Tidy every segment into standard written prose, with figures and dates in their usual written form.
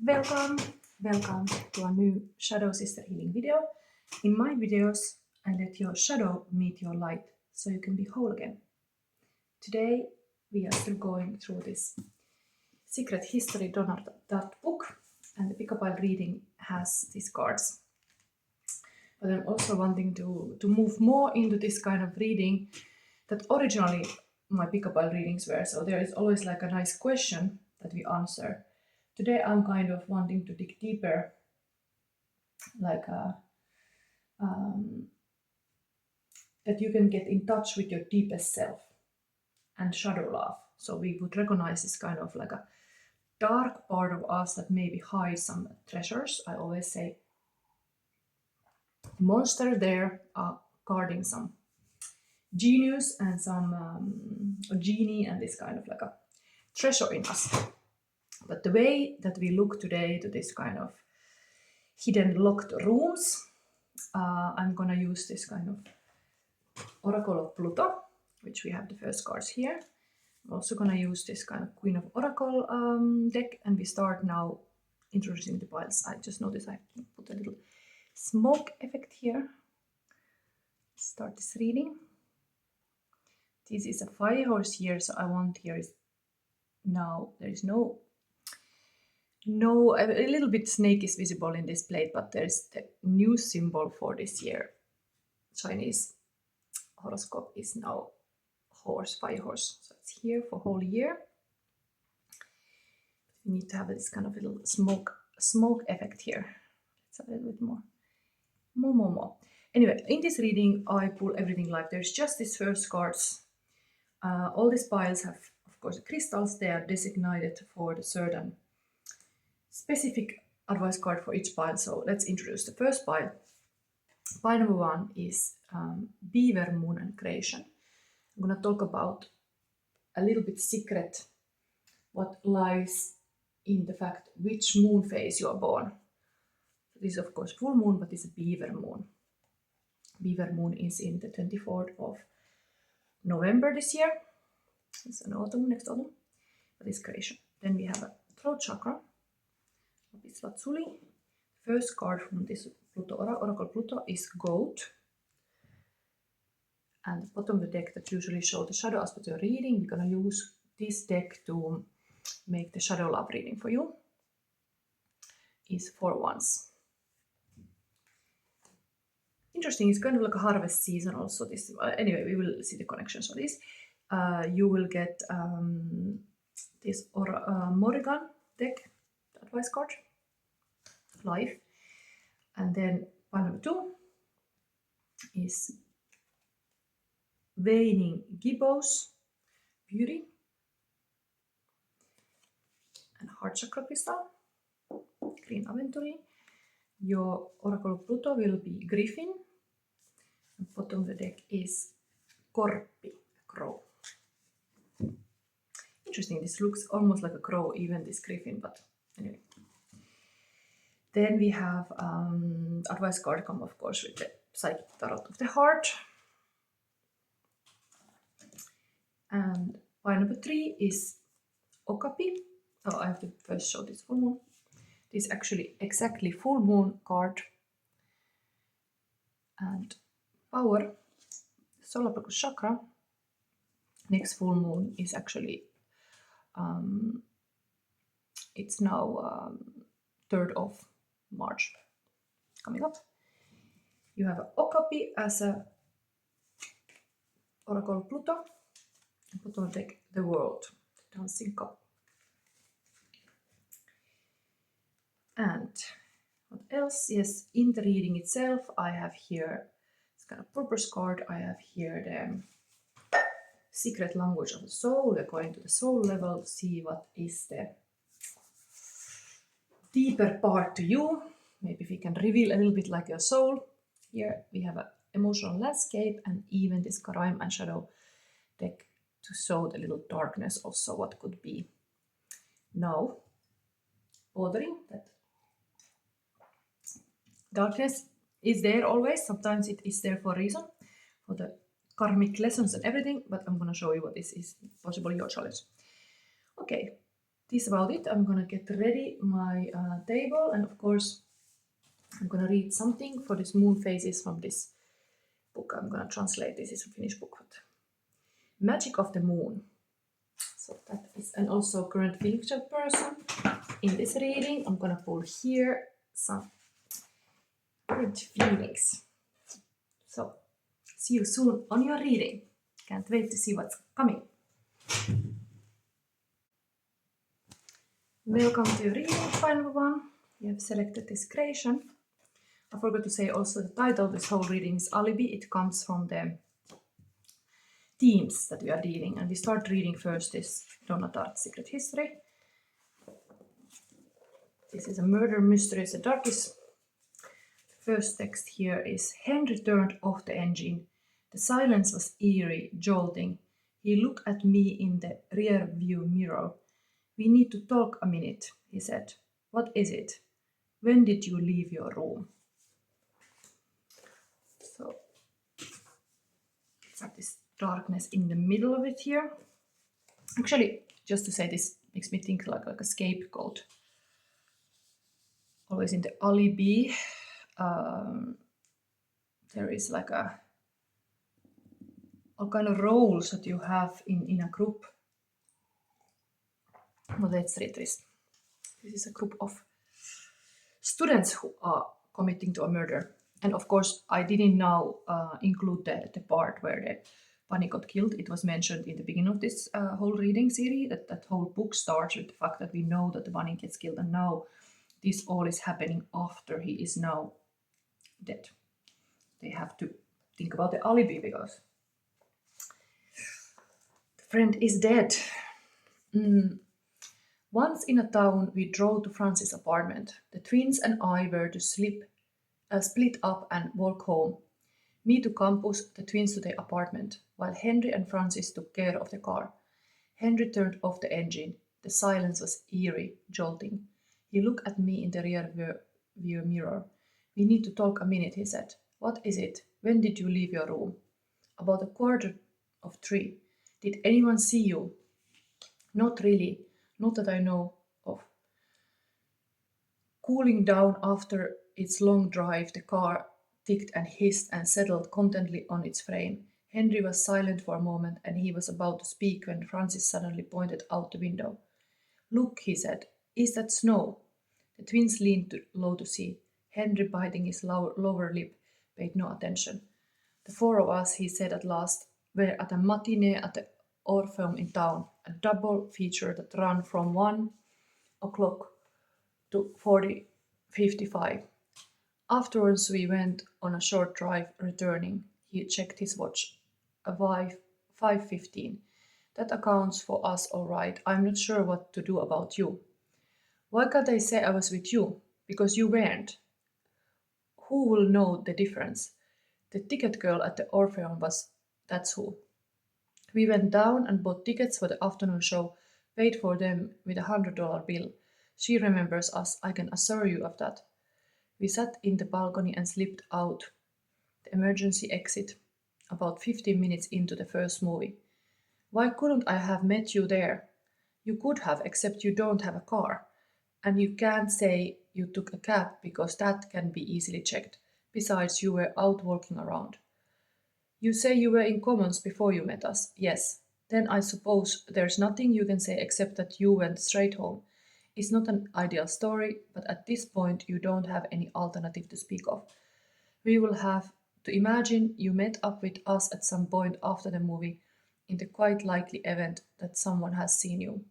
Welcome to a new Shadow Sister Healing video. In my videos, I let your shadow meet your light so you can be whole again. Today, we are still going through this Secret History Donna Tartt book, and the pick-a-pile reading has these cards. But I'm also wanting to move more into this kind of reading that originally my pick-a-pile readings were. So there is always like a nice question that we answer. Today I'm kind of wanting to dig deeper, like that you can get in touch with your deepest self and shadow love. So we would recognize this kind of like a dark part of us that maybe hides some treasures. I always say the monster there are guarding some genius and some genie and this kind of like a treasure in us. But the way that we look today to this kind of hidden locked rooms, I'm gonna use this kind of Oracle of Pluto, which we have the first cards here. I'm also gonna use this kind of Queen of Oracle deck, and we start now introducing the piles. I just noticed I can put a little smoke effect here. Start this reading. This is a fire horse here, so I want here is now there is no a little bit snake is visible in this plate, but there's the new symbol for this year. Chinese horoscope is now horse, fire horse. So it's here for whole year. We need to have this kind of little smoke effect here. It's a little bit more. Anyway, in this reading, I pull everything live. There's just these first cards. All these piles have, of course, crystals. They are designated for the certain specific advice card for each pile. So let's introduce the first pile. Pile number 1 is Beaver, Moon and Creation. I'm going to talk about a little bit secret what lies in the fact which moon phase you are born. This is of course full moon, but it's a Beaver moon. Beaver moon is in the 24th of November this year. It's an autumn, next autumn, but it's Creation. Then we have a throat chakra. It's Lazuli. First card from this Pluto Oracle Pluto is Goat. And the bottom of the deck that usually shows the shadow aspect of your reading, we're going to use this deck to make the shadow love reading for you. Is 4 wands. Interesting, it's kind of like a harvest season also. This anyway, we will see the connections of this. You will get this Morrigan deck, advice card, life. And then pile number 2 is Waning Gibbous, Beauty, and Heart Chakra Crystal, Green Aventurine. Your Oracle of Pluto will be Griffin. And bottom of the deck is Korpi, crow. Interesting, this looks almost like a crow, even this Griffin, but anyway. Then we have advice card come, of course, with the Psychic Tarot of the Heart. And pile number 3 is Okapi. Oh, I have to first show this full moon. This is actually exactly full moon card. And power, solar plexus chakra. Next full moon is actually, it's now 3rd of March coming up. You have Okapi as a Oracle Pluto. And put on the deck the World, the Dancing Cup. And what else? Yes, in the reading itself, I have here this kind of purpose card. I have here the secret language of the soul. We're going to the soul level, see what is the deeper part to you. Maybe we can reveal a little bit like your soul. Here we have an emotional landscape and even this Karaim and Shadow deck to show the little darkness also what could be now bothering. That darkness is there always. Sometimes it is there for a reason, for the karmic lessons and everything, but I'm going to show you what this is possibly your challenge. Okay, this is about it. I'm gonna get ready my table, and of course I'm gonna read something for this moon phases from this book. I'm gonna translate this. It's a Finnish book. Magic of the Moon. So that is, and also current featured person in this reading. I'm gonna pull here some current feelings. So see you soon on your reading. Can't wait to see what's coming. Welcome to your reading, final one. You have selected this creation. I forgot to say also the title of this whole reading is Alibi. It comes from the themes that we are reading. And we start reading first this Donna Tartt Secret History. This is a murder mystery, it's the darkest. The first text here is Henry turned off the engine. The silence was eerie, jolting. He looked at me in the rear view mirror. We need to talk a minute, he said. What is it? When did you leave your room? So, let's have this darkness in the middle of it here. Actually, just to say, this makes me think like a scapegoat. Always in the Alibi, there is like all kind of roles that you have in a group. Well, let's read this. This is a group of students who are committing to a murder. And of course, I didn't now include the part where the bunny got killed. It was mentioned in the beginning of this whole reading series, that whole book starts with the fact that we know that the bunny gets killed, and now this all is happening after he is now dead. They have to think about the alibi because the friend is dead. Once in a town, we drove to Francis' apartment. The twins and I were to split up and walk home. Me to campus, the twins to their apartment, while Henry and Francis took care of the car. Henry turned off the engine. The silence was eerie, jolting. He looked at me in the rear view mirror. We need to talk a minute, he said. What is it? When did you leave your room? About 2:45. Did anyone see you? Not really. Not that I know of. Cooling down after its long drive, the car ticked and hissed and settled contentedly on its frame. Henry was silent for a moment, and he was about to speak when Francis suddenly pointed out the window. Look, he said. Is that snow? The twins leaned low to see. Henry, biting his lower lip, paid no attention. The four of us, he said at last, were at a matinee at the Orpheum in town, a double feature that ran from 1:00 to 40:55. Afterwards we went on a short drive, returning. He checked his watch. 5:15. That accounts for us all right. I'm not sure what to do about you. Why can't I say I was with you? Because you weren't. Who will know the difference? The ticket girl at the Orpheum that's who. We went down and bought tickets for the afternoon show, paid for them with $100 bill. She remembers us, I can assure you of that. We sat in the balcony and slipped out the emergency exit about 15 minutes into the first movie. Why couldn't I have met you there? You could have, except you don't have a car. And you can't say you took a cab because that can be easily checked. Besides, you were out walking around. You say you were in Commons before you met us. Yes. Then I suppose there's nothing you can say except that you went straight home. It's not an ideal story, but at this point you don't have any alternative to speak of. We will have to imagine you met up with us at some point after the movie, in the quite likely event that someone has seen you.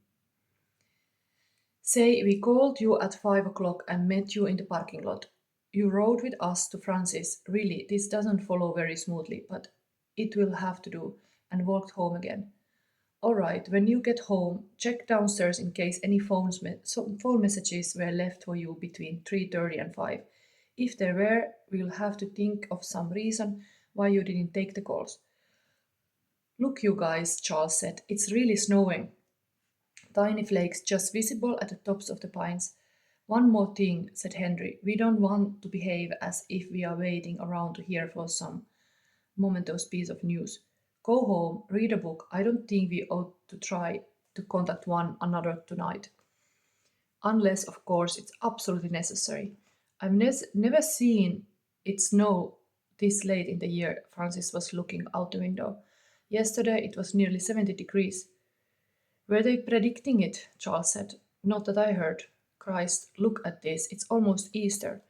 Say we called you at 5:00 and met you in the parking lot. You rode with us to Francis. Really, this doesn't follow very smoothly, but it will have to do, and walked home again. All right, when you get home, check downstairs in case any phone messages were left for you between 3:30 and 5. If there were, we'll have to think of some reason why you didn't take the calls. Look, you guys, Charles said, it's really snowing. Tiny flakes just visible at the tops of the pines. One more thing, said Henry. We don't want to behave as if we are waiting around to hear for some momentous piece of news. Go home, read a book. I don't think we ought to try to contact one another tonight. unless, of course, it's absolutely necessary. I've never seen it snow this late in the year. Francis was looking out the window. Yesterday it was nearly 70 degrees. Were they predicting it? Charles said. Not that I heard. Christ, look at this. It's almost Easter.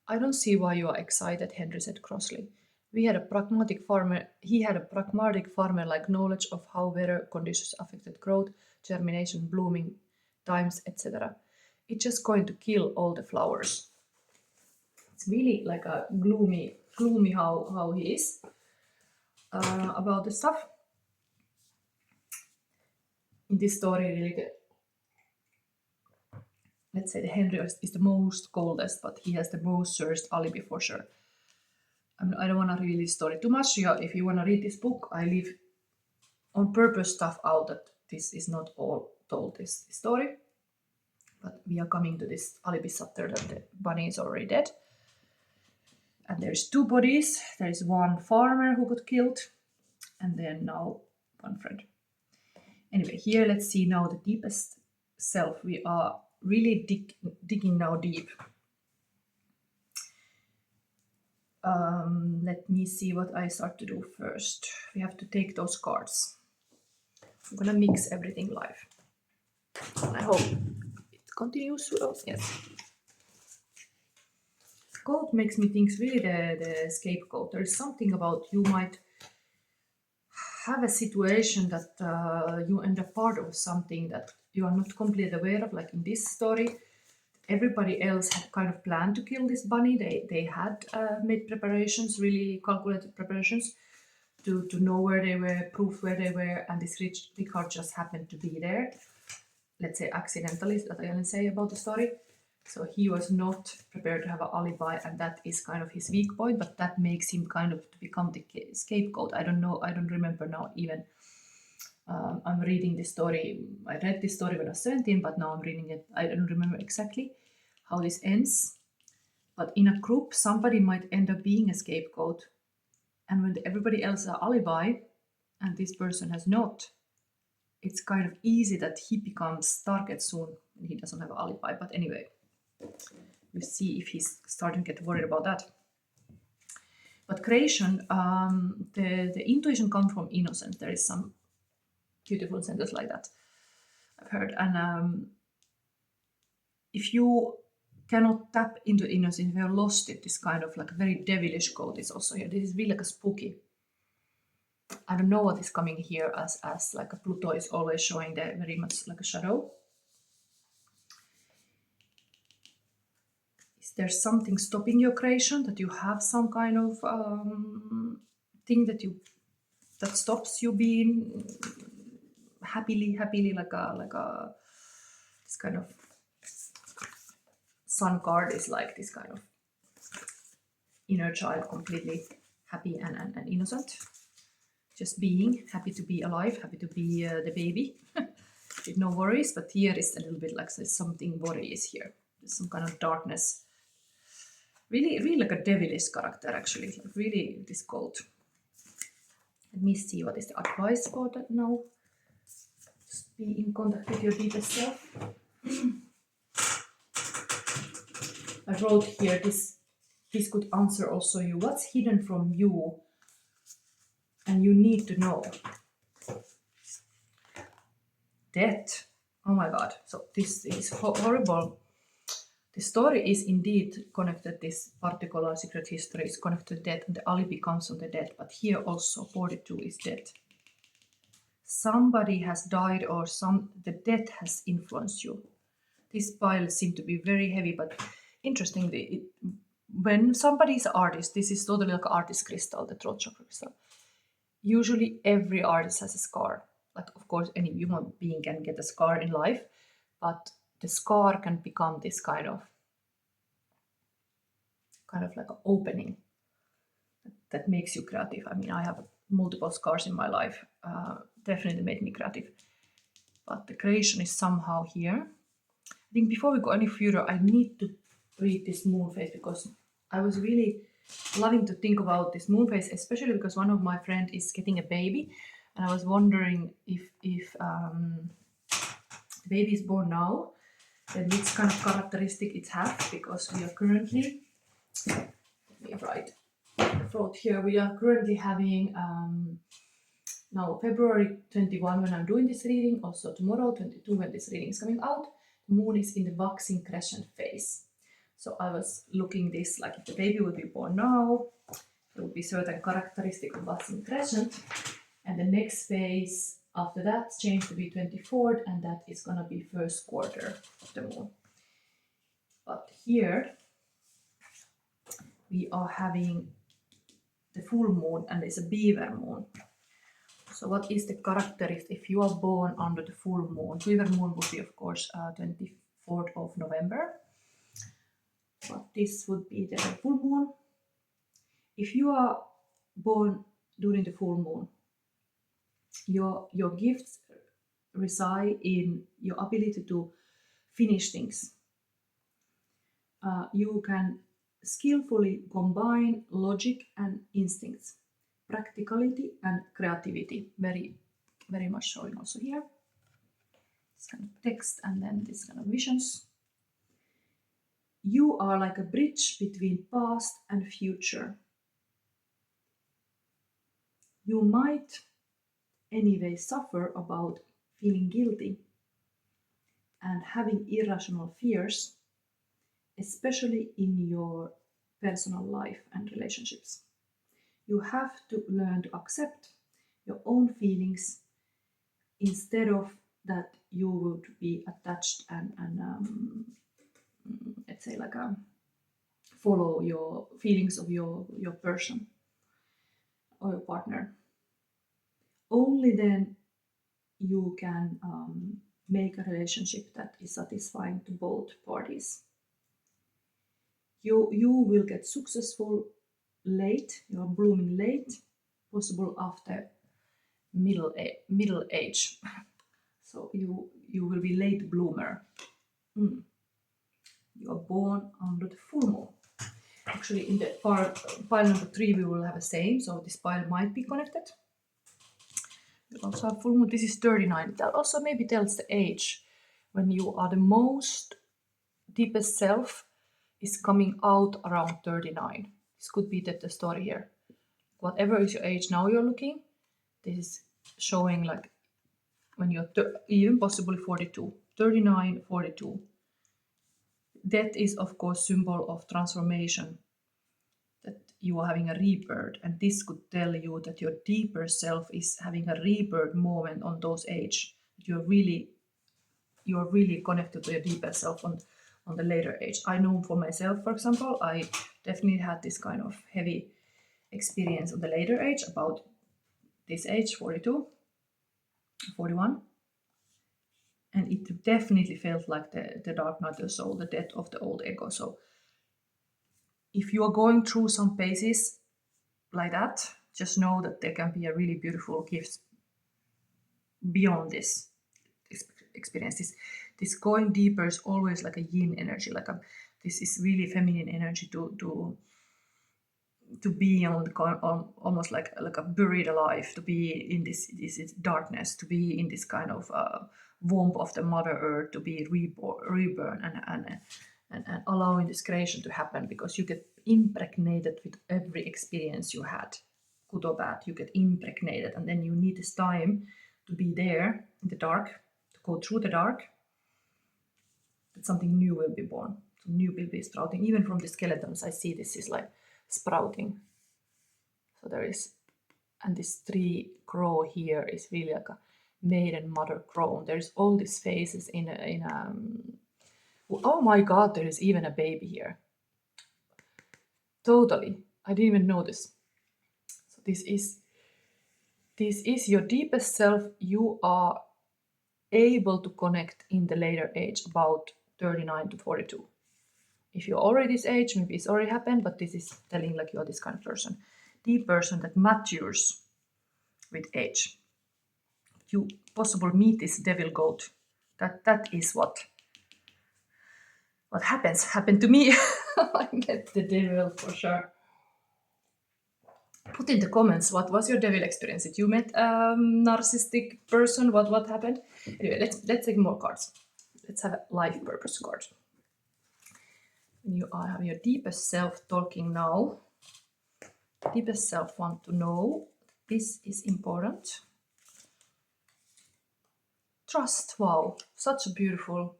I don't see why you are excited, Henry said crossly. He had a pragmatic farmer-like knowledge of how weather conditions affected growth, germination, blooming times, etc. It's just going to kill all the flowers. It's really like a gloomy how he is about the stuff. In this story, really, let's say the Henry is the most coldest, but he has the most worst alibi for sure. I don't want to read this story too much. If you want to read this book, I leave on purpose stuff out that this is not all told this story. But we are coming to this alibi chapter that the bunny is already dead. And there's two bodies. There is one farmer who got killed, and then now one friend. Anyway, here let's see now the deepest self. We are really digging now deep. Let me see what I start to do first. We have to take those cards. I'm gonna mix everything live. I hope it continues well. Yes. Goat makes me think really the scapegoat. There is something about you might have a situation that you end up part of something that you are not completely aware of, like in this story. Everybody else had kind of planned to kill this bunny. They had made preparations, really calculated preparations to know where they were, proof where they were, and this Richard just happened to be there. Let's say accidentally, that I can say about the story. So he was not prepared to have an alibi, and that is kind of his weak point, but that makes him kind of to become the scapegoat. I don't know, I don't remember now even. I'm reading this story. I read this story when I was 17, but now I'm reading it. I don't remember exactly how this ends. But in a group, somebody might end up being a scapegoat. And when everybody else has an alibi, and this person has not, it's kind of easy that he becomes target soon when he doesn't have an alibi. But anyway, we'll see if he's starting to get worried about that. But creation, the intuition comes from innocence. There is some beautiful sentence like that I've heard. And if you cannot tap into innocence, if you have lost it, this kind of like a very devilish quote is also here. This is really like a spooky. I don't know what is coming here as like a Pluto is always showing the very much like a shadow. Is there something stopping your creation, that you have some kind of thing that stops you being happily like a this kind of sun card is like this kind of inner child, completely happy and innocent, just being happy to be alive, happy to be the baby with no worries. But here is a little bit like there's something worries here. There's some kind of darkness, really like a devilish character actually, like really this gold. Let me see what is the advice for that now. Just be in contact with your deepest self. I wrote here, this could answer also you. What's hidden from you and you need to know? Death. Oh my God. So this is horrible. The story is indeed connected, this particular secret history is connected to death, and the alibi comes from the death. But here also 42 is death. Somebody has died, or the death has influenced you. This pile seems to be very heavy, but interestingly, when somebody is an artist, this is totally like an artist crystal, the throat chakra crystal. Usually every artist has a scar. Like, of course, any human being can get a scar in life, but the scar can become this kind of like an opening that makes you creative. I mean, I have multiple scars in my life, definitely made me creative. But the creation is somehow here. I think before we go any further, I need to read this moon phase, because I was really loving to think about this moon phase, especially because one of my friends is getting a baby, and I was wondering if the baby is born now, then which kind of characteristic it has, because we are currently, let me write here, we are currently having now February 21 when I'm doing this reading, also tomorrow 22 when this reading is coming out, the moon is in the waxing crescent phase. So I was looking this, like if the baby would be born now, there would be certain characteristic of waxing crescent, and the next phase after that changed to be 24th, and that is gonna be first quarter of the moon. But here we are having the full moon, and it's a beaver moon. So what is the characteristic if you are born under the full moon? Beaver moon would be, of course, 24th of November. But this would be the full moon. If you are born during the full moon, your gifts reside in your ability to finish things. You can skillfully combine logic and instincts, practicality and creativity. Very, very much showing also here. This kind of text and then this kind of visions. You are like a bridge between past and future. You might anyway suffer about feeling guilty and having irrational fears, especially in your personal life and relationships. You have to learn to accept your own feelings instead of that you would be attached and let's say like follow your feelings of your person or your partner. Only then you can make a relationship that is satisfying to both parties. You will get successful late, you are blooming late, possible after middle age. So you will be late bloomer. You are born under the full moon. Actually, in the pile number 3, we will have the same, so this pile might be connected. We also have full moon. This is 39. That also maybe tells the age when you are the most deepest self is coming out around 39. This could be the story here. Whatever is your age now you're looking, this is showing like when you're even possibly 42, 39, 42. That is of course symbol of transformation, that you are having a rebirth, and this could tell you that your deeper self is having a rebirth moment on those age. You're really connected to your deeper self on the later age. I know for myself, for example, I definitely had this kind of heavy experience on the later age, about this age, 42, 41. And it definitely felt like the dark night of the soul, the death of the old ego. So if you are going through some phases like that, just know that there can be a really beautiful gift beyond this experience. This going deeper is always like a yin energy, this is really feminine energy to be on almost like a buried alive, to be in this darkness, to be in this kind of womb of the Mother Earth, to be reborn and allowing this creation to happen, because you get impregnated with every experience you had, good or bad. You get impregnated, and then you need this time to be there in the dark, to go through the dark, that something new will be born, some new will be sprouting. Even from the skeletons, I see this is like sprouting. So there is, and this tree crow here is really like a maiden mother crow. There's all these phases in oh my god, there is even a baby here. Totally, I didn't even notice. So this is your deepest self. You are able to connect in the later age, about 39 to 42. If you're already this age, maybe it's already happened, but this is telling like you're this kind of person. The person that matures with age. You possibly meet this devil goat. That is what happened to me. I met the devil for sure. Put in the comments, what was your devil experience? Did you met a narcissistic person? What happened? Anyway, let's take more cards. Let's have a life purpose card. You have your deepest self talking now. Deepest self want to know this is important. Trust. Wow, such a beautiful.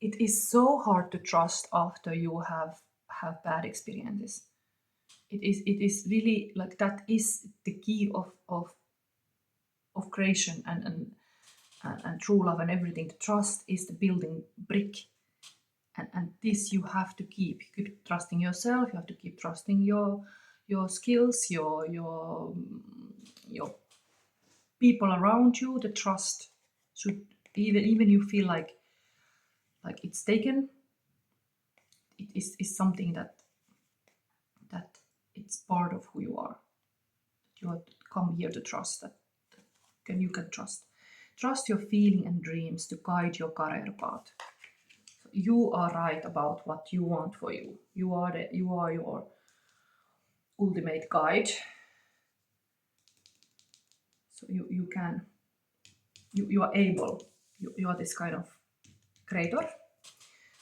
It is so hard to trust after you have bad experiences. It is really like that is the key of creation and true love and everything. The trust is the building brick. And this you have to keep. You keep trusting yourself. You have to keep trusting your skills, your people around you. The trust should even you feel like it's taken. It is something that it's part of who you are. You have to come here to trust that you can trust your feeling and dreams to guide your career path. You are right about what you want for you. You are your ultimate guide. So you are able. You are this kind of creator.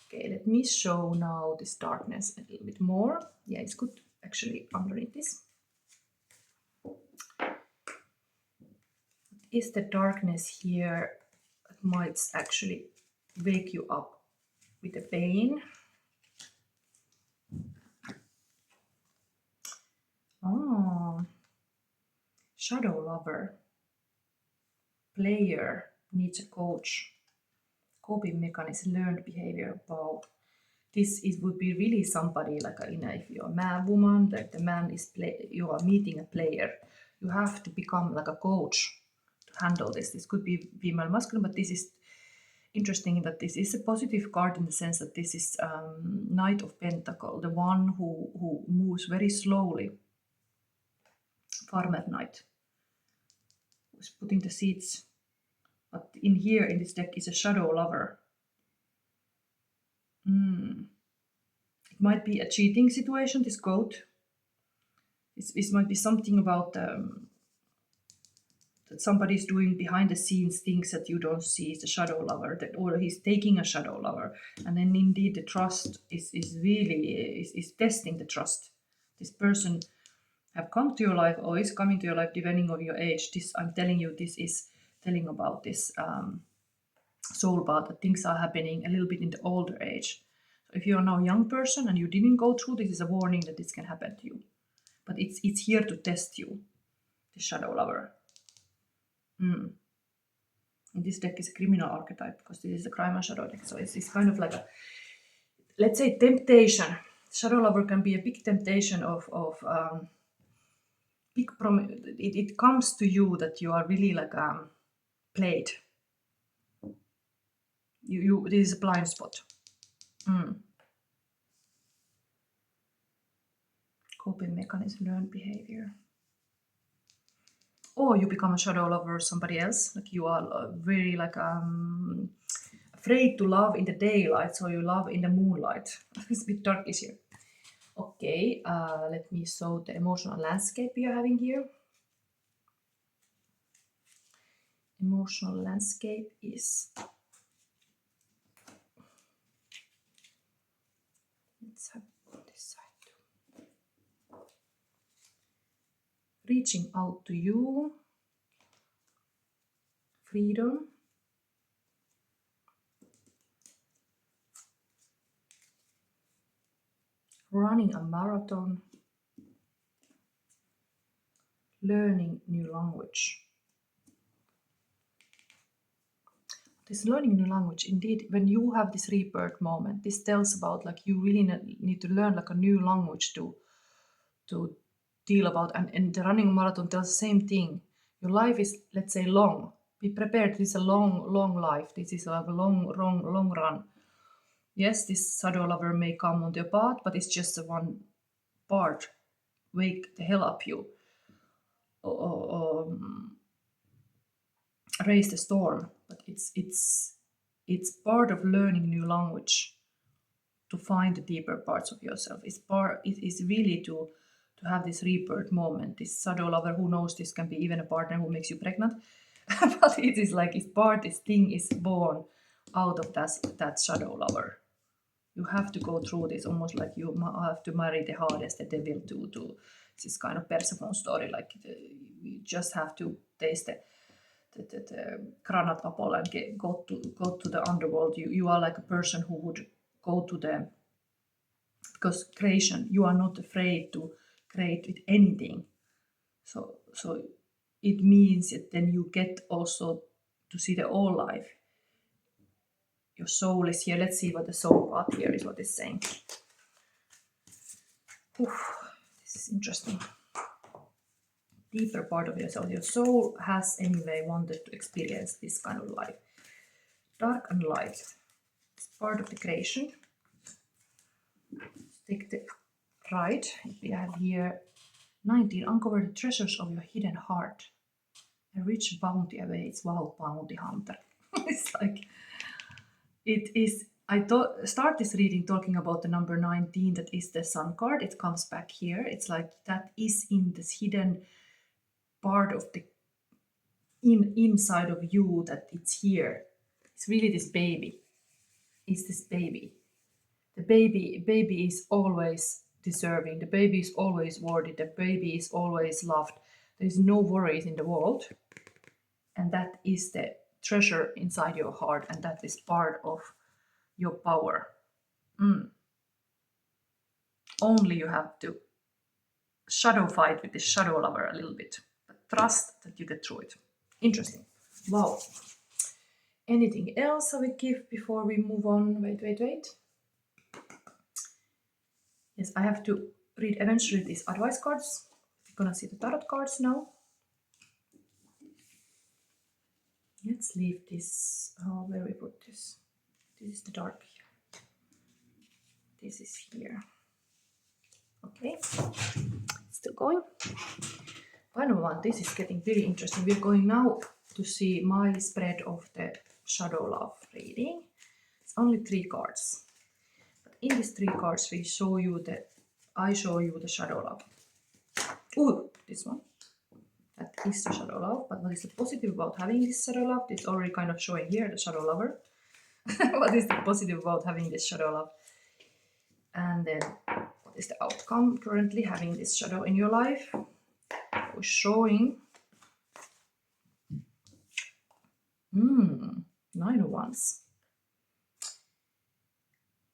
Okay, let me show now this darkness a little bit more. Yeah, it's good actually underneath this. Is the darkness here that might actually wake you up with a pain? Oh, shadow lover, player needs a coach, coping mechanism, learned behavior. Wow, this would be really somebody like if you're a man, woman, that the man is you are meeting a player. You have to become like a coach to handle this. This could be female, masculine, but this is interesting that this is a positive card in the sense that this is Knight of Pentacle, the one who moves very slowly. Farmer Knight, who's putting the seeds. But in here, in this deck, is a shadow lover. It might be a cheating situation, this goat. This might be something about that somebody's doing behind the scenes things that you don't see. It's a shadow lover, or he's taking a shadow lover. And then indeed the trust is really testing the trust. This person have come to your life or is coming to your life depending on your age. This, I'm telling you, this is telling about this soul path, that things are happening a little bit in the older age. So if you're now a young person and you didn't go through, this is a warning that this can happen to you. But it's here to test you, the shadow lover. And this deck is a criminal archetype because this is a crime and shadow deck. So it's kind of like a, let's say, temptation. Shadow lover can be a big temptation of big it comes to you that you are really like played. This is a blind spot. Coping mechanism, learned behavior. Or you become a shadow lover of somebody else. Like you are very like afraid to love in the daylight, so you love in the moonlight. It's a bit darkish here. Okay, let me show the emotional landscape we are having here. Emotional landscape is, let's have this side too. Reaching out to you, freedom, running a marathon, learning new language. This learning new language, indeed, when you have this rebirth moment, this tells about like you really need to learn like a new language to deal about. And the running marathon tells the same thing. Your life is, let's say, long. Be prepared. This is a long life. This is like a long run. Yes, this shadow lover may come on your path, but it's just one part. Wake the hell up you. Or raise the storm. But it's part of learning new language to find the deeper parts of yourself. It is really to have this rebirth moment. This shadow lover, who knows, this can be even a partner who makes you pregnant. But it is like this thing is born out of that shadow lover. You have to go through this, almost like you have to marry the hardest, the devil, to this kind of Persephone story. Like you just have to taste the granite apple and go to the underworld. You are like a person who would go to the, because creation, you are not afraid to create with anything. So it means that then you get also to see the all life. Your soul is here. Let's see what the soul part here is, what it's saying. Oof, this is interesting. Deeper part of yourself. Your soul has anyway wanted to experience this kind of life. Dark and light. It's part of the creation. Take the right. We have here 19. Uncover the treasures of your hidden heart. A rich bounty awaits. Wow, bounty hunter. It's like, it is. I start this reading talking about the number 19, that is the sun card. It comes back here. It's like that is in this hidden part of the inside of you, that it's here. It's really this baby. It's this baby. The baby is always deserving. The baby is always worthy. The baby is always loved. There is no worries in the world. And that is the treasure inside your heart, and that is part of your power. Only you have to shadow fight with this shadow lover a little bit, but trust that you get through it. Interesting. Wow. Anything else I will give before we move on? Wait. Yes, I have to read eventually these advice cards. We're gonna see the tarot cards now. Let's leave this. Oh, where we put this? This is the dark here. This is here. Okay, still going. Final one. This is getting very interesting. We're going now to see my spread of the shadow love reading. It's only 3 cards, but in these 3 cards I show you the shadow love. Ooh, this one. That is the shadow love. But what is the positive about having this shadow love? It's already kind of showing here the shadow lover. What is the positive about having this shadow love? And then what is the outcome currently having this shadow in your life? We're showing 9 of Wands.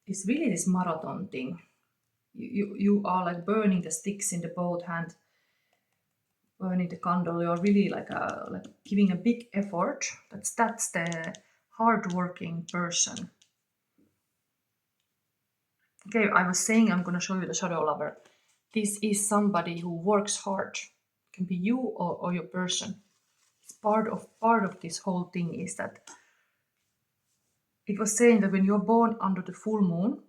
It's really this marathon thing. You are like burning the sticks in the both hand, burning the candle. You're really like giving a big effort. That's the hard-working person. Okay, I was saying I'm going to show you the shadow lover. This is somebody who works hard. It can be you or your person. It's part of this whole thing is that it was saying that when you're born under the full moon,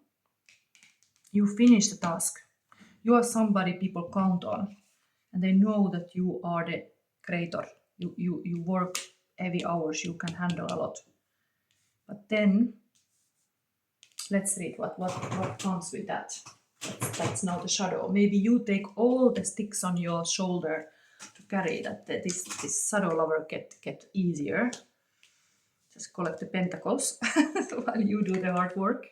you finish the task. You are somebody people count on, and they know that you are the creator. You work heavy hours. You can handle a lot. But then let's read what comes with that. That's now the shadow. Maybe you take all the sticks on your shoulder to carry that this shadow lover get easier. Just collect the pentacles while you do the hard work.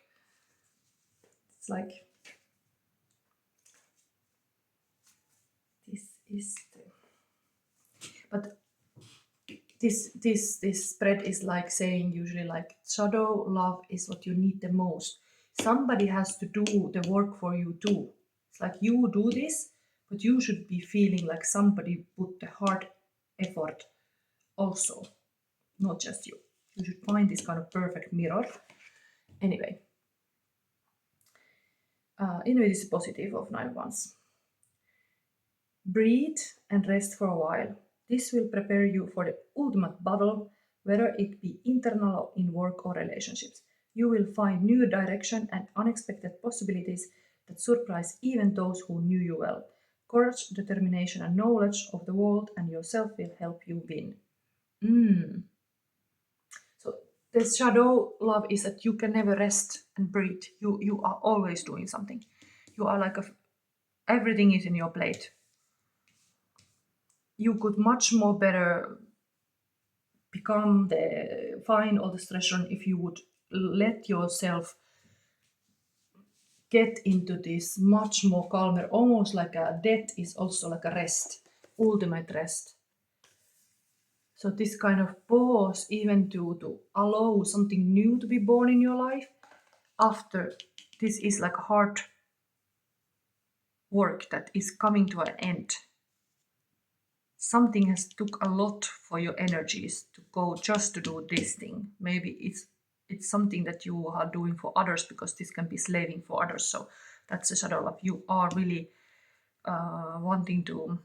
It's like this is but this spread is like saying usually like shadow love is what you need the most. Somebody has to do the work for you too. It's like you do this, but you should be feeling like somebody put the hard effort also, not just you. You should find this kind of perfect mirror. Anyway, this is positive of 9 Wands. Breathe and rest for a while. This will prepare you for the ultimate battle, whether it be internal or in work or relationships. You will find new direction and unexpected possibilities that surprise even those who knew you well. Courage, determination, and knowledge of the world and yourself will help you win. So the shadow love is that you can never rest and breathe. You are always doing something. You are like everything is in your plate. You could much more better find all the stress, if you would let yourself get into this much more calmer, almost like a death is also like a rest, ultimate rest. So this kind of pause, even to allow something new to be born in your life after this is like hard work that is coming to an end. Something has took a lot for your energies to go just to do this thing. Maybe it's something that you are doing for others, because this can be slaving for others. So that's a shadow of you are really wanting to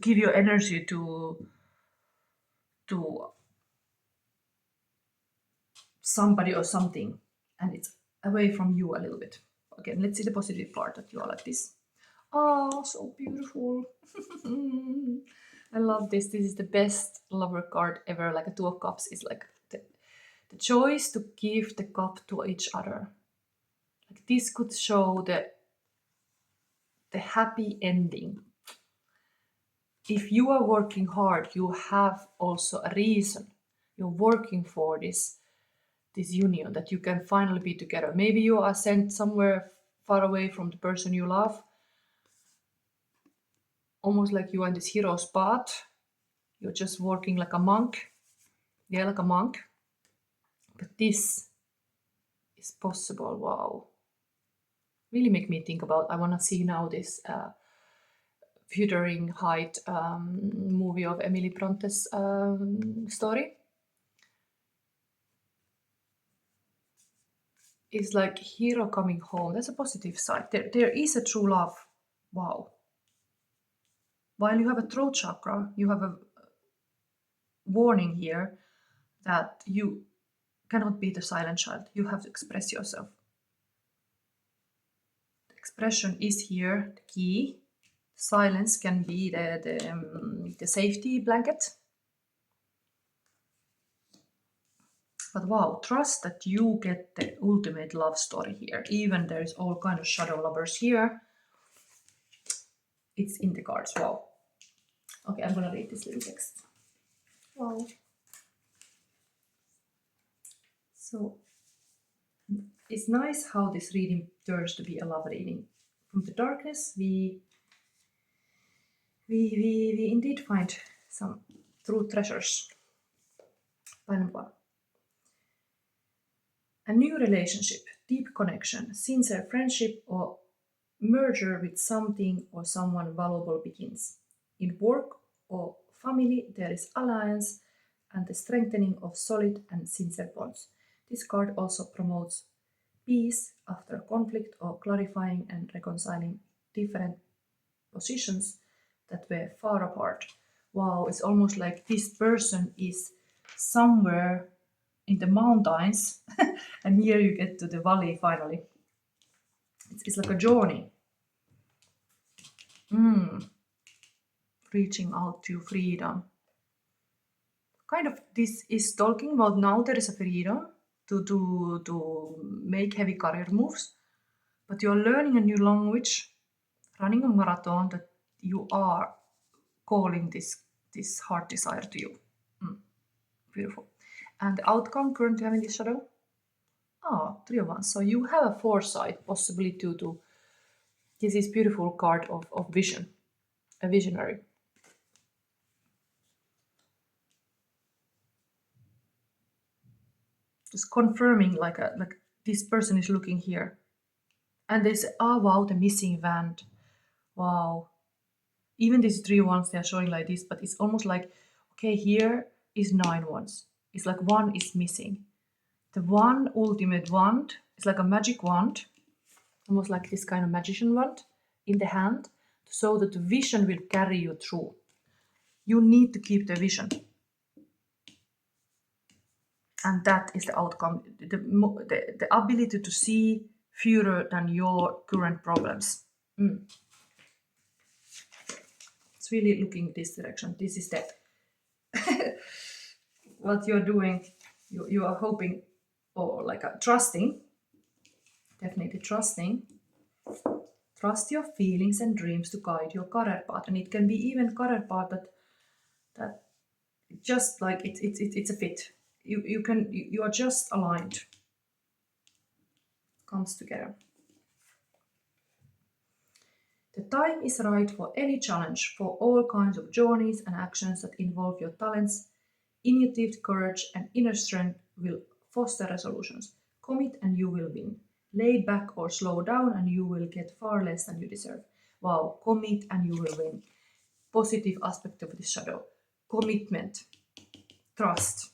give your energy to somebody or something, and it's away from you a little bit. Again, let's see the positive part, that you are like this. Oh, so beautiful. I love this. This is the best lover card ever. Like a Two of Cups is like the choice to give the cup to each other. Like this could show the happy ending. If you are working hard, you have also a reason. You're working for this union, that you can finally be together. Maybe you are sent somewhere far away from the person you love, almost like you are in this hero's path. You're just working like a monk. Yeah, like a monk. But this is possible. Wow. Really make me think about, I want to see now this Wuthering Height movie of Emily Bronte's story. It's like hero coming home. That's a positive side. There is a true love. Wow. While you have a throat chakra, you have a warning here that you cannot be the silent child. You have to express yourself. The expression is here, the key. Silence can be the safety blanket. But wow, trust that you get the ultimate love story here. Even there is all kind of shadow lovers here. It's in the cards. Wow. Okay, I'm gonna read this little text. Wow. So it's nice how this reading turns to be a love reading. From the darkness, we indeed find some true treasures. Pile 1. A new relationship, deep connection, sincere friendship, or merger with something or someone valuable begins. In work or family, there is alliance and the strengthening of solid and sincere bonds. This card also promotes peace after conflict, or clarifying and reconciling different positions that were far apart. Wow, it's almost like this person is somewhere in the mountains and here you get to the valley finally. It's like a journey. Reaching out to freedom. Kind of this is talking about now there is a freedom to make heavy career moves, but you're learning a new language, running a marathon, that you are calling this heart desire to you. Beautiful. And the outcome currently having this shadow? Ah, 3 of Wands. So you have a foresight, possibly to this is beautiful card of vision, a visionary. Just confirming like this person is looking here. And they say, oh wow, the missing wand. Wow. Even these 3 wands, they are showing like this, but it's almost like, okay, here is 9 wands. It's like one is missing. The one ultimate wand is like a magic wand, almost like this kind of magician wand in the hand, so that the vision will carry you through. You need to keep the vision. And that is the outcome, the ability to see further than your current problems. It's really looking this direction. This is that. What you're doing, you are hoping, or like trusting, definitely trusting. Trust your feelings and dreams to guide your career path. And it can be even career path that just like it's a fit. You are just aligned. Comes together. The time is right for any challenge, for all kinds of journeys and actions that involve your talents. Initiative, courage, and inner strength will foster resolutions. Commit and you will win. Lay back or slow down and you will get far less than you deserve. Wow, commit and you will win. Positive aspect of this shadow. Commitment. Trust.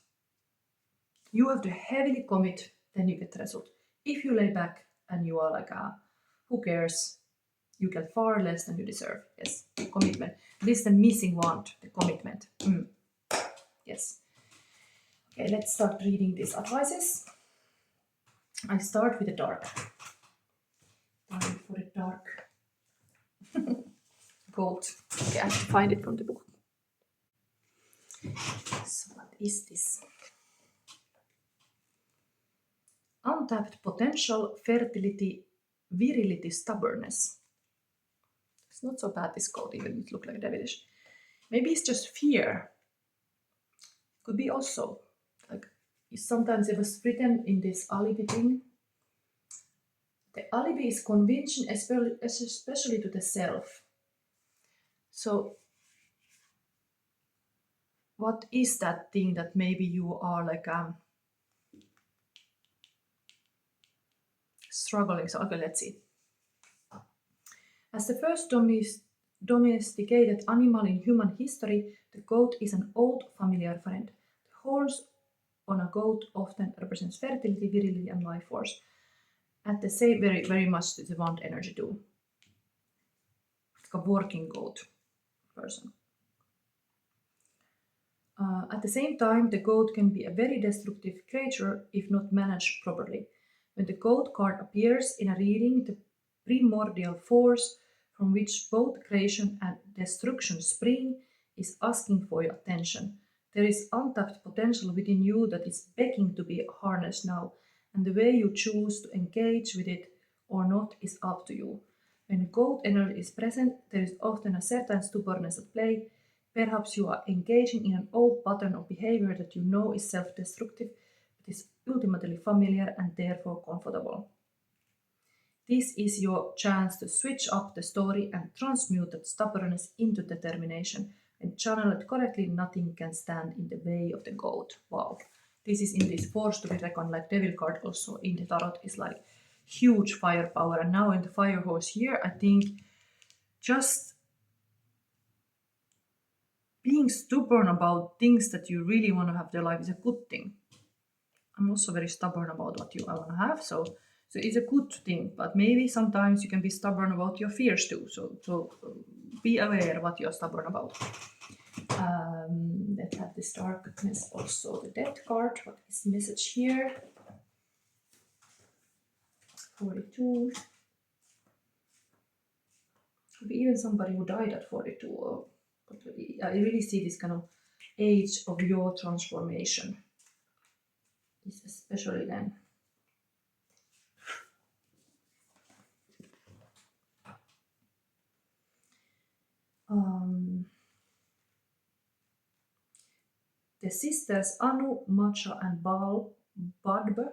You have to heavily commit, then you get the result. If you lay back and you are like, who cares? You get far less than you deserve. Yes, commitment. This is the missing one, the commitment. Yes. Okay, let's start reading these advices. I start with the dark. Time for the dark. Gold. Okay, I have to find it from the book. So what is this? Untapped potential, fertility, virility, stubbornness. It's not so bad, this code, even it looks like devilish. Maybe it's just fear. Could be also, like, sometimes it was written in this alibi thing. The alibi is conviction, especially to the self. So, what is that thing that maybe you are like struggling? So, okay, let's see. As the first domesticated animal in human history, the goat is an old familiar friend. The horns on a goat often represents fertility, virility, and life force. At the same, very much the want energy too. Like a working goat person. At the same time, the goat can be a very destructive creature if not managed properly. When the goat card appears in a reading, the primordial force from which both creation and destruction spring is asking for your attention. There is untapped potential within you that is begging to be harnessed now, and the way you choose to engage with it or not is up to you. When goat energy is present, there is often a certain stubbornness at play. Perhaps you are engaging in an old pattern of behavior that you know is self-destructive, but is ultimately familiar and therefore comfortable. This is your chance to switch up the story and transmute that stubbornness into determination. And channel it correctly, nothing can stand in the way of the goat. Wow. This is in this force to be reckoned, like devil card also in the tarot is like huge firepower. And now in the fire horse here, I think just being stubborn about things that you really want to have their life is a good thing. I'm also very stubborn about what I want to have, so it's a good thing. But maybe sometimes you can be stubborn about your fears too. So be aware what you're stubborn about. Let's have this darkness also. The death card. What is the message here? 42. Could be even somebody who died at 42. Or I really see this kind of age of your transformation. This especially then. The sisters Anu, Macha, and Badb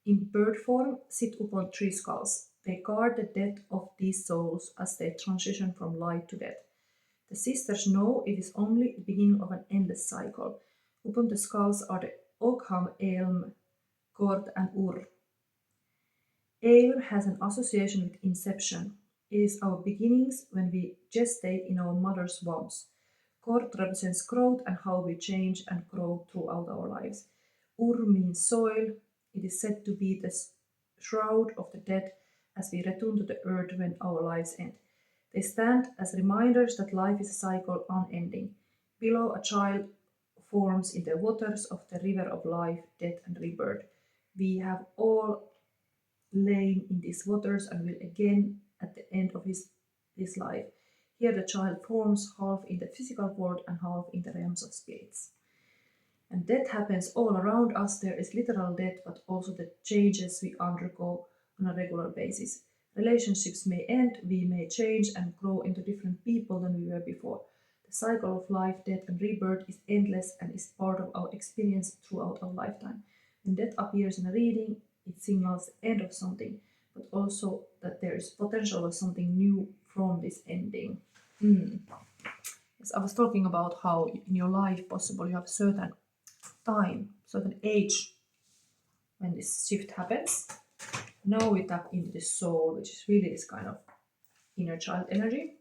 in bird form sit upon 3 skulls. They guard the death of these souls as they transition from life to death. The sisters know it is only the beginning of an endless cycle. Upon the skulls are the Ogham, Elm, Kord, and Ur. Elm has an association with inception. It is our beginnings when we gestate in our mother's wombs. Kord represents growth and how we change and grow throughout our lives. Ur means soil. It is said to be the shroud of the dead as we return to the earth when our lives end. They stand as reminders that life is a cycle unending. Below, a child forms in the waters of the river of life, death, and rebirth. We have all lain in these waters and will again at the end of his life. Here the child forms half in the physical world and half in the realms of spirits. And death happens all around us. There is literal death, but also the changes we undergo on a regular basis. Relationships may end, we may change and grow into different people than we were before. The cycle of life, death, and rebirth is endless and is part of our experience throughout our lifetime. When death appears in a reading, it signals the end of something, but also that there is potential of something new from this ending. Yes, I was talking about how in your life possible you have certain time, certain age when this shift happens. Now we tap into the soul, which is really this kind of inner child energy.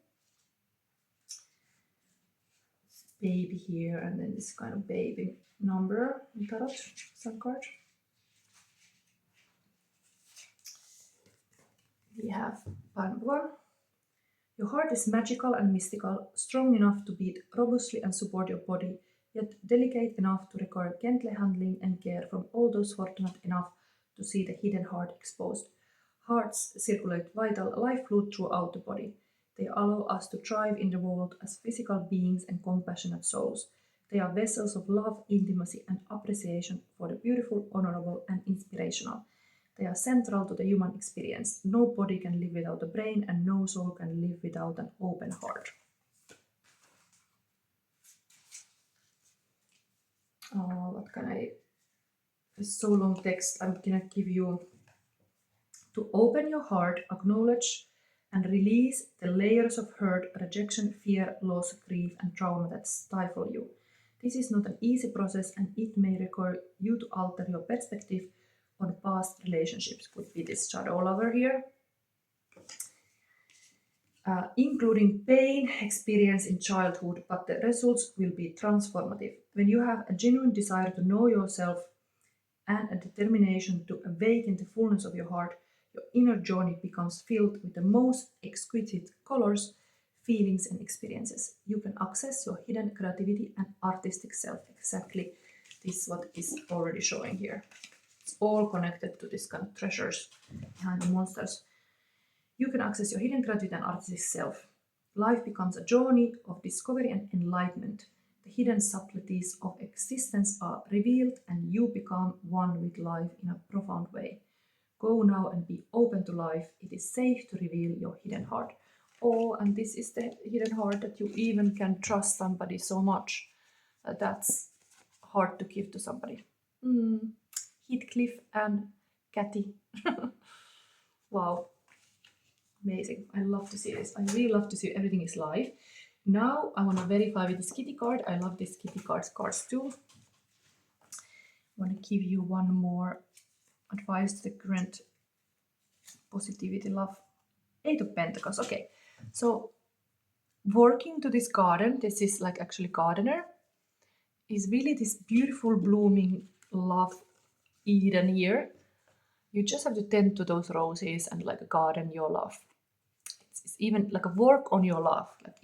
Baby here, and then this kind of baby number in tarot, some card. We have one. Your heart is magical and mystical, strong enough to beat robustly and support your body, yet delicate enough to require gentle handling and care from all those fortunate enough to see the hidden heart exposed. Hearts circulate vital life fluid throughout the body. They allow us to thrive in the world as physical beings and compassionate souls. They are vessels of love, intimacy, and appreciation for the beautiful, honorable, and inspirational. They are central to the human experience. No body can live without a brain, and no soul can live without an open heart. What can I... It's so long text, I'm gonna give you... To open your heart, acknowledge and release the layers of hurt, rejection, fear, loss, grief, and trauma that stifle you. This is not an easy process, and it may require you to alter your perspective on past relationships. Could be this shadow lover here. Including pain experience in childhood, but the results will be transformative. When you have a genuine desire to know yourself and a determination to awaken the fullness of your heart, your inner journey becomes filled with the most exquisite colors, feelings, and experiences. You can access your hidden creativity and artistic self. Exactly this is what is already showing here. It's all connected to this kind of treasures behind the monsters. You can access your hidden creativity and artistic self. Life becomes a journey of discovery and enlightenment. The hidden subtleties of existence are revealed, and you become one with life in a profound way. Go now and be open to life. It is safe to reveal your hidden heart. Oh, and this is the hidden heart that you even can trust somebody so much. That's hard to give to somebody. Heathcliff and Cathy. Wow. Amazing. I love to see this. I really love to see everything is live. Now I want to verify with this kitty card. I love this kitty cards too. I want to give you one more advice to the current positivity, love. 8 of Pentacles. Okay. So working to this garden, this is like actually gardener, is really this beautiful blooming love Eden here. You just have to tend to those roses and like garden your love. It's even like a work on your love. Like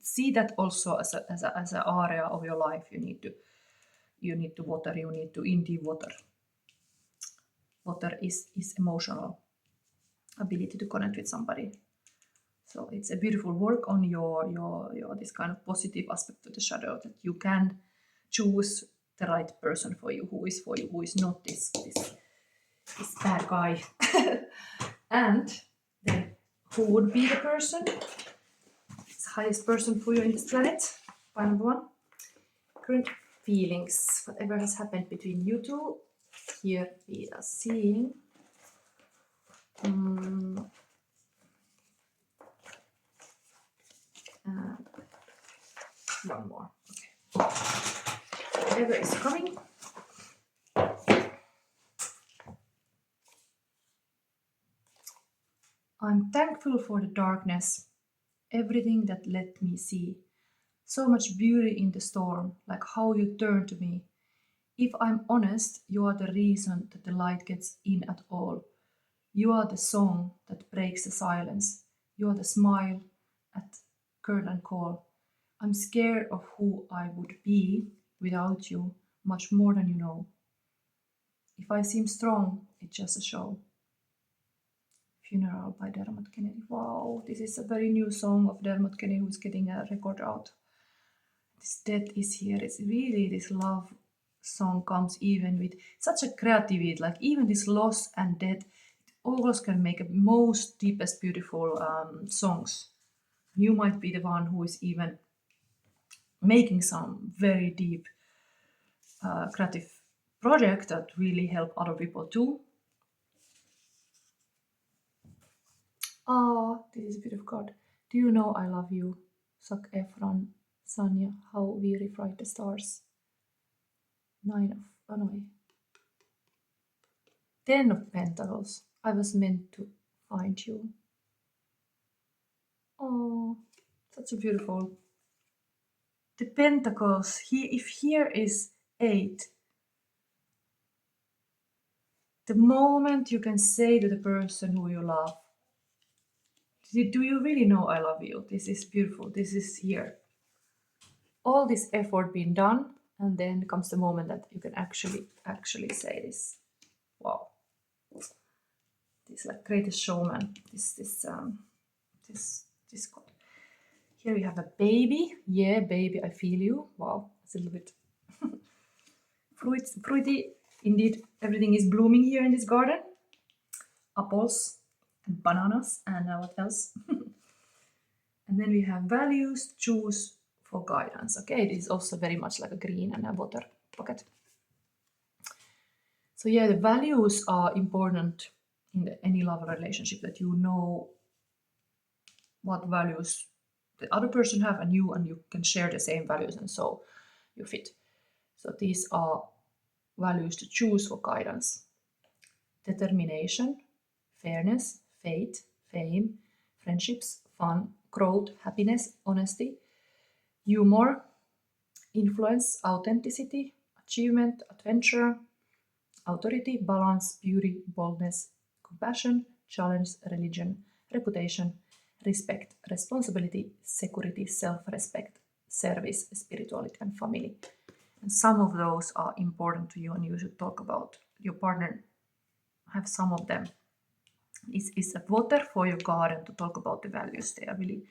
see that also as an area of your life. You need to water. You need to indeed water. Water is emotional ability to connect with somebody. So it's a beautiful work on your this kind of positive aspect of the shadow, that you can choose the right person for you, who is not this bad guy. And then who would be the person? This highest person for you in this planet. Final one. Current feelings, whatever has happened between you two. Here we are seeing and one more. Okay. Whatever is coming. I'm thankful for the darkness, everything that let me see. So much beauty in the storm, like how you turn to me. If I'm honest, you are the reason that the light gets in at all. You are the song that breaks the silence. You are the smile at curtain call. I'm scared of who I would be without you, much more than you know. If I seem strong, it's just a show. Funeral by Dermot Kennedy. Wow, this is a very new song of Dermot Kennedy who's getting a record out. This death is here. It's really this love song comes even with such a creativity, like even this loss and death, it always can make a most deepest beautiful songs. You might be the one who is even making some very deep creative project that really help other people too. Oh, this is a beautiful card. Do you know I love you? Zac Efron, Sanya, how we rewrite the stars. 10 of Pentacles. I was meant to find you. Oh, such a beautiful. The Pentacles. If here is 8, the moment you can say to the person who you love, do you really know I love you? This is beautiful. This is here. All this effort being done, and then comes the moment that you can actually say this. Wow. This like greatest showman. This God. Here we have a baby. Yeah, baby, I feel you. Wow, it's a little bit fruity. Indeed, everything is blooming here in this garden. Apples and bananas and what else? And then we have values, choose for guidance. Okay, it is also very much like a green and a water pocket. So yeah, the values are important in any love relationship, that you know what values the other person have and you can share the same values, and so you fit. So these are values to choose for guidance. Determination, fairness, faith, fame, friendships, fun, growth, happiness, honesty, humor, influence, authenticity, achievement, adventure, authority, balance, beauty, boldness, compassion, challenge, religion, reputation, respect, responsibility, security, self-respect, service, spirituality, and family. And some of those are important to you, and you should talk about your partner. Have some of them. It's a water for your garden to talk about the values. They are really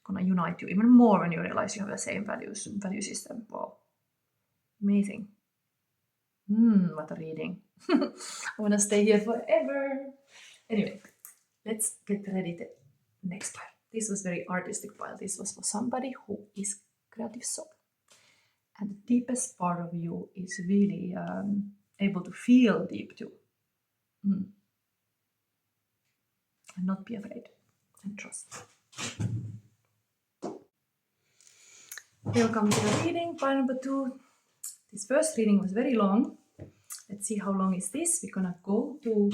gonna unite you even more when you realize you have the same value system. Wow, amazing. What a reading. I want to stay here forever. Anyway, let's get ready the next pile. This was very artistic pile. This was for somebody who is creative soul. And the deepest part of you is really able to feel deep too. And not be afraid and trust. Welcome to the reading, pile number 2. This first reading was very long. Let's see how long is this. We're gonna go to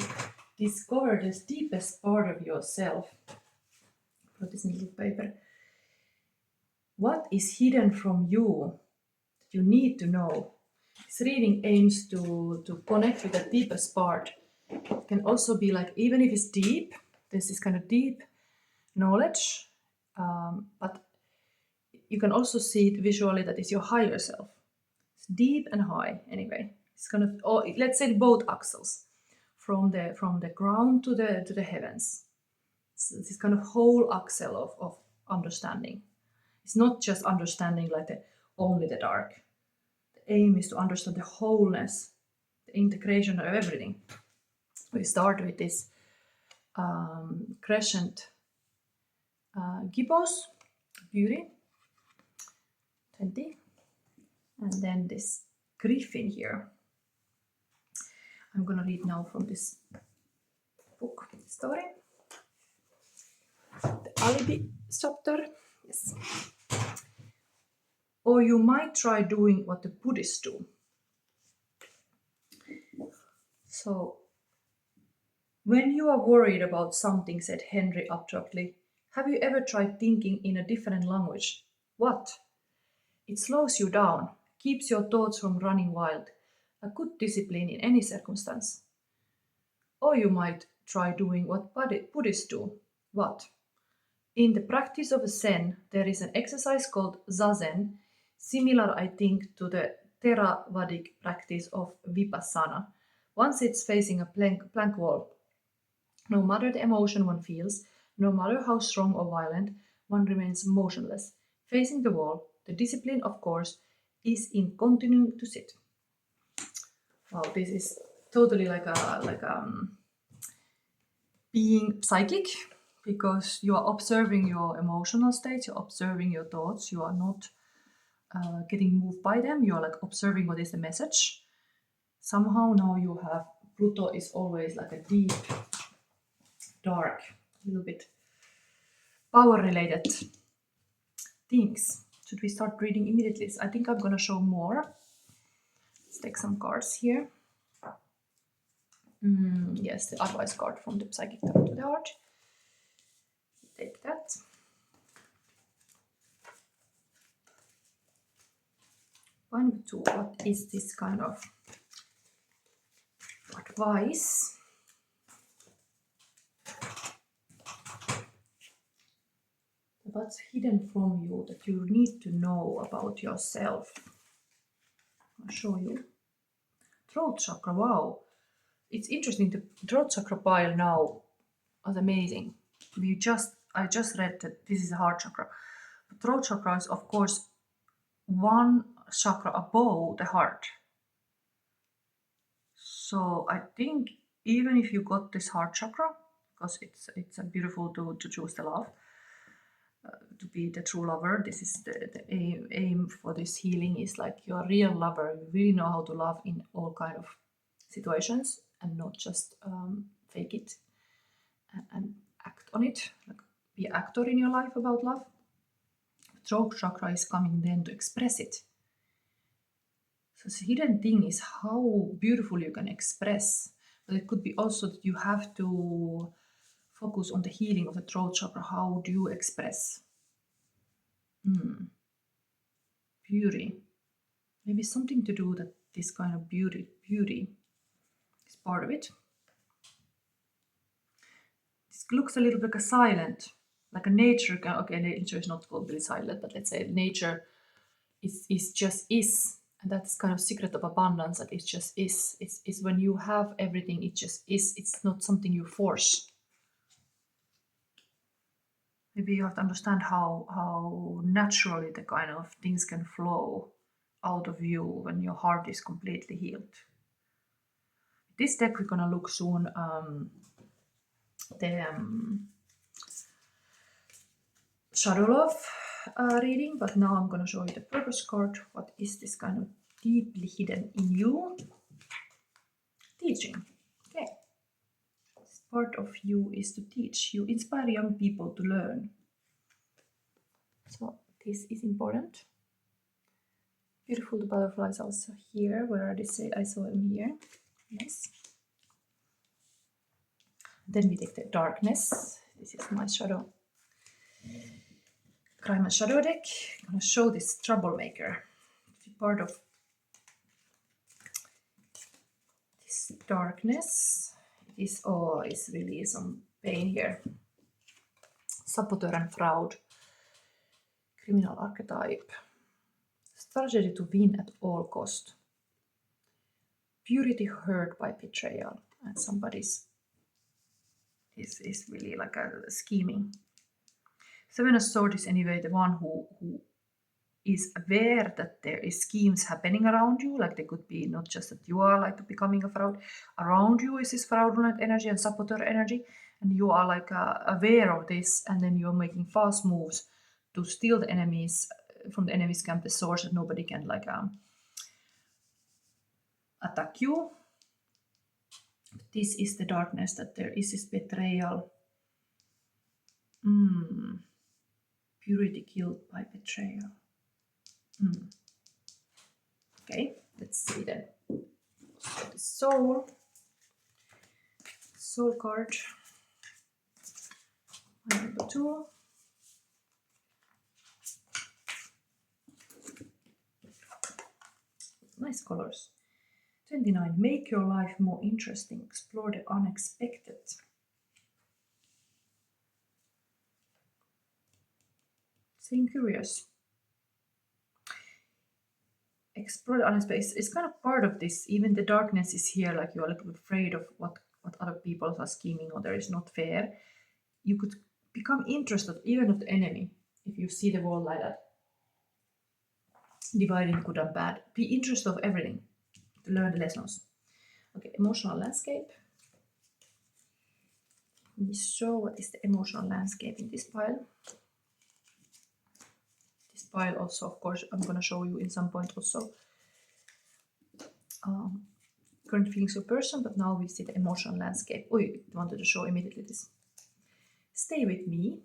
discover the deepest part of yourself. Put this in a little paper. What is hidden from you that you need to know? This reading aims to connect with the deepest part. It can also be like, even if it's deep, there's this kind of deep knowledge, but you can also see it visually that it's your higher self. It's deep and high anyway. It's kind of, or let's say both axles, from the ground to the heavens. It's this kind of whole axle of understanding. It's not just understanding like only the dark. The aim is to understand the wholeness, the integration of everything. We start with this crescent gibbous, beauty, 20, and then this griffin here. I'm gonna read now from this book story. The Alibi chapter, yes. Or you might try doing what the Buddhists do. So, when you are worried about something, said Henry abruptly, have you ever tried thinking in a different language? What? It slows you down, keeps your thoughts from running wild. A good discipline in any circumstance. Or you might try doing what Buddhists do. What? In the practice of Zen, there is an exercise called Zazen, similar, I think, to the Theravadic practice of Vipassana. One sits facing a blank wall. No matter the emotion one feels, no matter how strong or violent, one remains motionless. Facing the wall, the discipline, of course, is in continuing to sit. Wow, this is totally like being psychic, because you are observing your emotional states, you're observing your thoughts, you are not getting moved by them. You're like observing what is the message. Somehow now you have Pluto is always like a deep, dark, a little bit power related things. Should we start reading immediately? I think I'm gonna show more. Let's take some cards here. Yes, the advice card from the Psychic Tarot to the Heart. Take that. One, two, what is this kind of advice? What's hidden from you that you need to know about yourself? I'll show you. Throat chakra, wow. It's interesting, the throat chakra pile now was amazing. I just read that this is a heart chakra. The throat chakra is of course one chakra above the heart. So I think even if you got this heart chakra, because it's a beautiful to choose the love, to be the true lover. This is the aim for this healing is like you're a real lover. You really know how to love in all kind of situations and not just fake it and act on it, like be an actor in your life about love. Throat chakra is coming then to express it. So the hidden thing is how beautiful you can express, but it could be also that you have to focus on the healing of the throat chakra. How do you express? Beauty. Maybe something to do that this kind of beauty is part of it. This looks a little bit like a silent, like a nature. Okay, nature is not called really silent, but let's say nature is just is. And that's kind of secret of abundance, that it just is. It's when you have everything, it just is. It's not something you force. Maybe you have to understand how naturally the kind of things can flow out of you when your heart is completely healed. This deck we're gonna look soon the Shadow Love reading, but now I'm gonna show you the purpose card. What is this kind of deeply hidden in you? Teaching. Okay. This part of you is to teach. You inspire young people to learn. So this is important. Beautiful, the butterflies also here. Where are they? Say I saw them here. Yes. Then we take the darkness. This is my shadow. Crime and Shadow deck. I'm gonna show this troublemaker. Part of this darkness is really some pain here. Saboteur and fraud. Criminal archetype. Strategy to win at all cost. Purity hurt by betrayal. And somebody's is really like a scheming. Seven of Swords is anyway the one who is aware that there is schemes happening around you. Like they could be not just that you are like becoming a fraud. Around you is this fraudulent energy and saboteur energy. And you are like aware of this, and then you're making fast moves to steal the enemies from the enemy's camp, the source that nobody can like attack you. This is the darkness, that there is this betrayal. Purity killed by betrayal. Okay, let's see then. So the soul card. Number 2. Nice colors. 29. Make your life more interesting. Explore the unexpected. Staying curious. Explore the unexpected. It's kind of part of this. Even the darkness is here. Like you are a little bit afraid of what other people are scheming, or there is not fair. You could become interested even of the enemy if you see the world like that. Dividing good and bad. Be interested of everything to learn the lessons. Okay, emotional landscape. Let me show what is the emotional landscape in this pile. This pile also, of course, I'm going to show you in some point also current feelings of person, but now we see the emotional landscape. Oh, I wanted to show immediately this. Stay with me.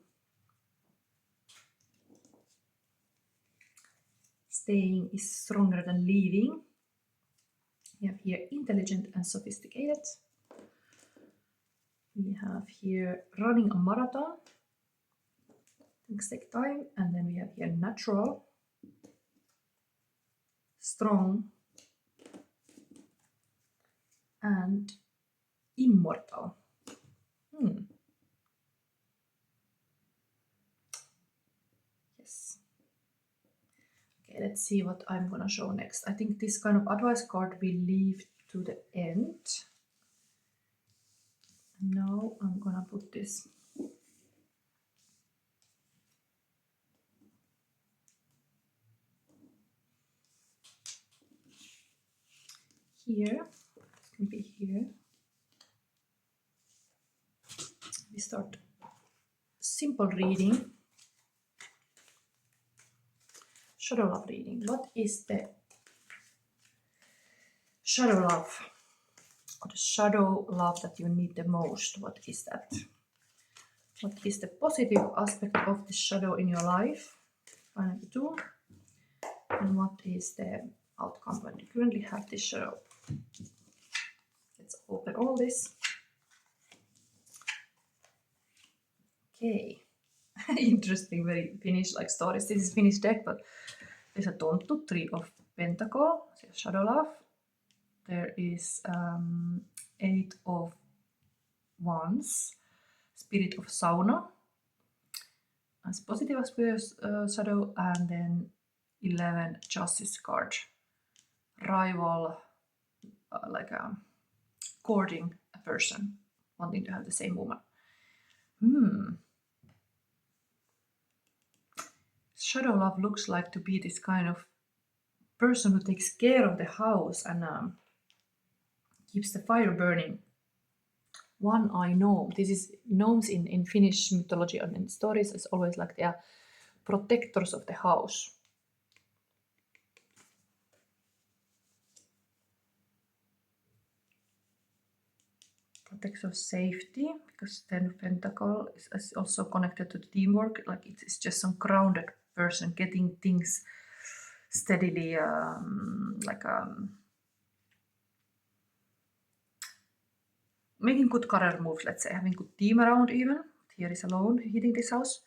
Staying is stronger than leaving. We have here intelligent and sophisticated. We have here running a marathon. Things take time. And then we have here natural, strong, and immortal. Yes. Okay, let's see what I'm gonna show next. I think this kind of advice card we leave to the end. Now I'm gonna put this here. It can be here. We start simple reading. Shadow love reading. What is the shadow love? Or the shadow love that you need the most? What is that? What is the positive aspect of the shadow in your life? Final two. And what is the outcome when you currently have this shadow? Let's open all this. Okay. Interesting, very Finnish-like stories. This is Finnish deck, but there's a Tonttu, 3 of Pentacle, shadow love. There is 8 of Wands, Spirit of Sauna, as positive as shadow, and then 11 Justice card, rival, like courting a person, wanting to have the same woman. Shadow love looks like to be this kind of person who takes care of the house and keeps the fire burning. One-eye gnome. This is gnomes in Finnish mythology and in stories. It's always like they are protectors of the house. Protector of safety, because 10 of Pentacle is also connected to teamwork. Like it's just some grounded person getting things steadily, making good career moves, let's say, having good team around even. Here is alone heating this house.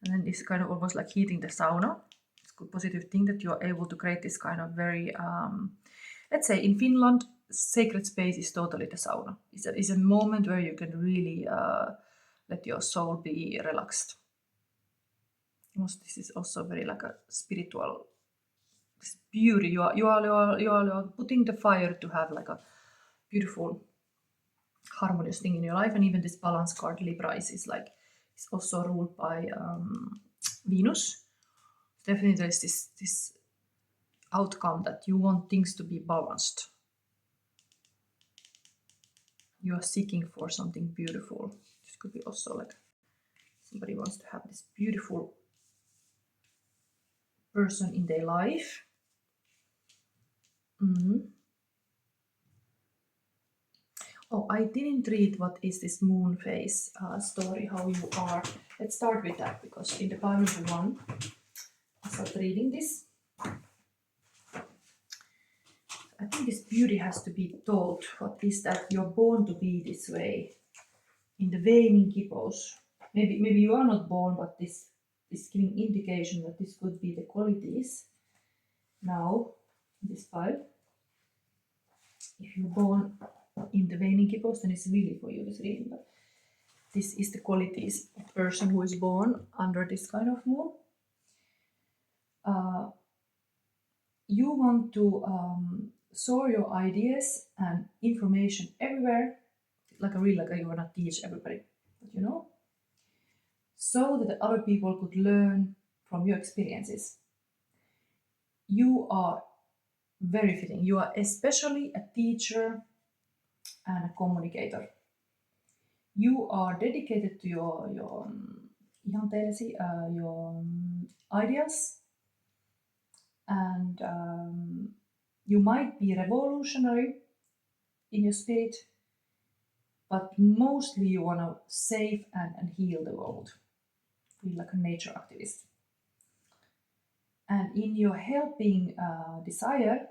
And then this kind of almost like heating the sauna. It's a good positive thing that you are able to create this kind of very, let's say in Finland, sacred space is totally the sauna. It's a moment where you can really let your soul be relaxed. This is also very like a spiritual beauty. You are putting the fire to have like a beautiful harmonious thing in your life. And even this balance card Libra is like it's also ruled by Venus. Definitely there's this outcome that you want things to be balanced. You are seeking for something beautiful. This could be also like somebody wants to have this beautiful person in their life. Oh, I didn't read what is this moon phase story, how you are. Let's start with that, because in the Bible 1, I started reading this. I think this beauty has to be taught. What is that? You're born to be this way. In the waning hippos. Maybe you are not born, but this is giving indication that this could be the qualities. Now, in this file, if you're born in the waning hippos, then it's really for you this reading. But this is the qualities of a person who is born under this kind of moon. You want to soar your ideas and information everywhere, like you want to teach everybody, but so that other people could learn from your experiences. You are very fitting. You are especially a teacher and a communicator. You are dedicated to your ideas, and you might be revolutionary in your spirit, but mostly you want to save and heal the world. Feel like a nature activist. And in your helping desire,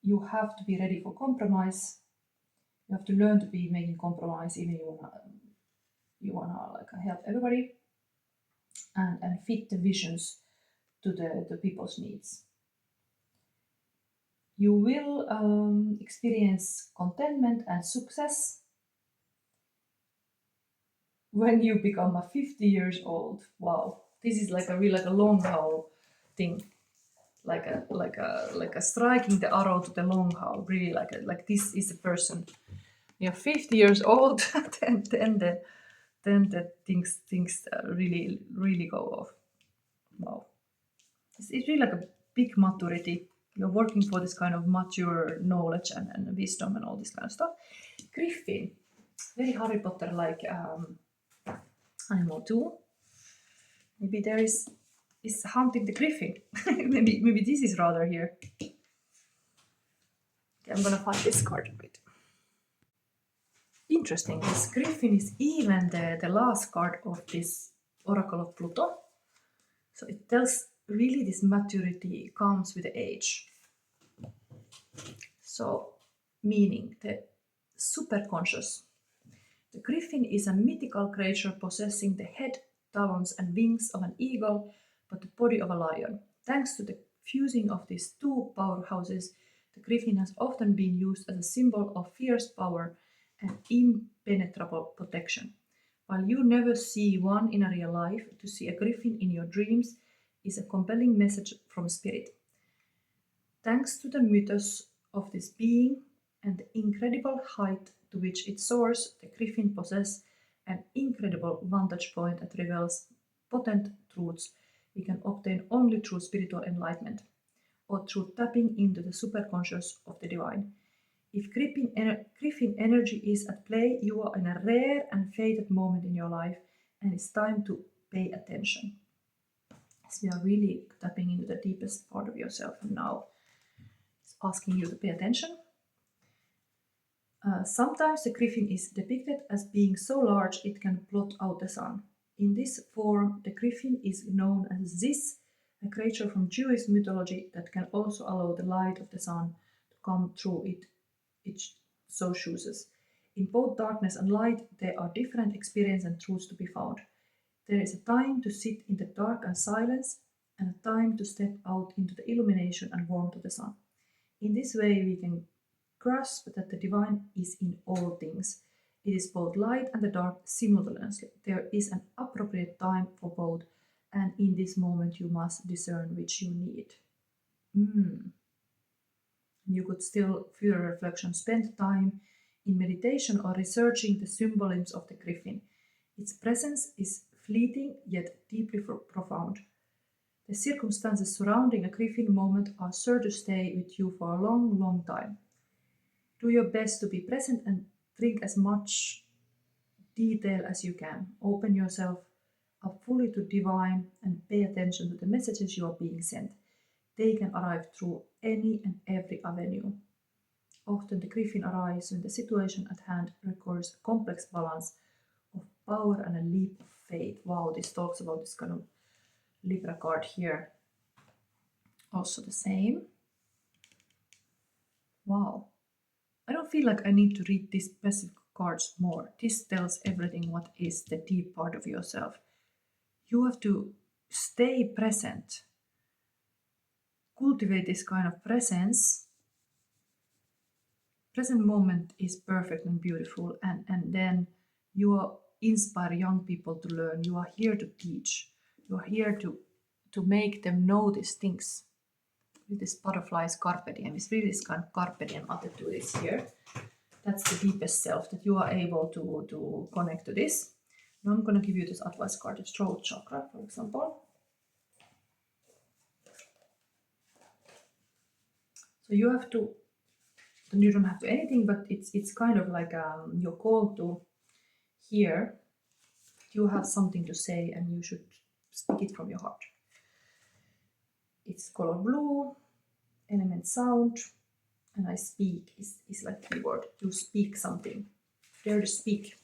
you have to be ready for compromise. You have to learn to be making compromise, even you wanna like help everybody and fit the visions to the people's needs. You will experience contentment and success when you become 50 years old. Wow, this is like a really like a long haul thing, like a striking the arrow to the long haul. Really like this is a person. You're 50 years old, then the things really go off. Wow, it's really like a big maturity. You're working for this kind of mature knowledge and wisdom and all this kind of stuff. Griffin, very Harry Potter like animal too. Maybe there is hunting the griffin. maybe this is rather here. Okay, I'm gonna find this card a bit. Interesting. This griffin is even the last card of this Oracle of Pluto. So it tells really this maturity comes with the age. So meaning the superconscious. The griffin is a mythical creature possessing the head, talons and wings of an eagle, but the body of a lion. Thanks to the fusing of these two powerhouses, the griffin has often been used as a symbol of fierce power and impenetrable protection. While you never see one in a real life, to see a griffin in your dreams is a compelling message from spirit. Thanks to the mythos of this being and the incredible height to which it soars, the griffin possesses an incredible vantage point that reveals potent truths we can obtain only through spiritual enlightenment or through tapping into the superconscious of the divine. If griffin energy is at play, you are in a rare and fated moment in your life, and it's time to pay attention. So we are really tapping into the deepest part of yourself, and now it's asking you to pay attention. Sometimes the griffin is depicted as being so large it can blot out the sun. In this form, the griffin is known as Ziz, a creature from Jewish mythology that can also allow the light of the sun to come through it so chooses. In both darkness and light, there are different experiences and truths to be found. There is a time to sit in the dark and silence, and a time to step out into the illumination and warmth of the sun. In this way, we can grasp that the divine is in all things. It is both light and the dark simultaneously. There is an appropriate time for both, and in this moment you must discern which you need. You could still, for your reflection, spend time in meditation or researching the symbolisms of the griffin. Its presence is fleeting yet deeply profound. The circumstances surrounding a griffin moment are sure to stay with you for a long, long time. Do your best to be present and drink as much detail as you can. Open yourself up fully to divine and pay attention to the messages you are being sent. They can arrive through any and every avenue. Often the griffin arrives when the situation at hand requires a complex balance of power and a leap of faith. Wow, this talks about this kind of Libra card here. Also the same. Wow. I don't feel like I need to read these specific cards more. This tells everything what is the deep part of yourself. You have to stay present. Cultivate this kind of presence. Present moment is perfect and beautiful, and then you inspire young people to learn. You are here to teach. You are here to make them know these things. With this butterfly's carpe diem, it's really this kind of carpe diem attitude is here. That's the deepest self, that you are able to connect to this. Now I'm going to give you this advice card, the throat chakra, for example. So you have to, you don't have to anything, but it's kind of like you're called to hear. You have something to say and you should speak it from your heart. It's color blue, element sound, and I speak is like keyword. You speak something. Dare to speak.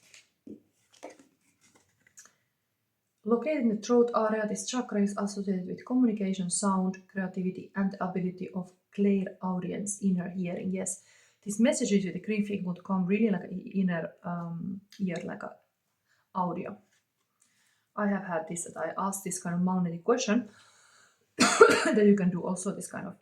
Located in the throat area, this chakra is associated with communication, sound, creativity, and the ability of clairaudience, inner hearing. Yes, these messages with the green thing would come really like an inner ear, like a audio. I have had this, that I asked this kind of magnetic question that you can do also this kind of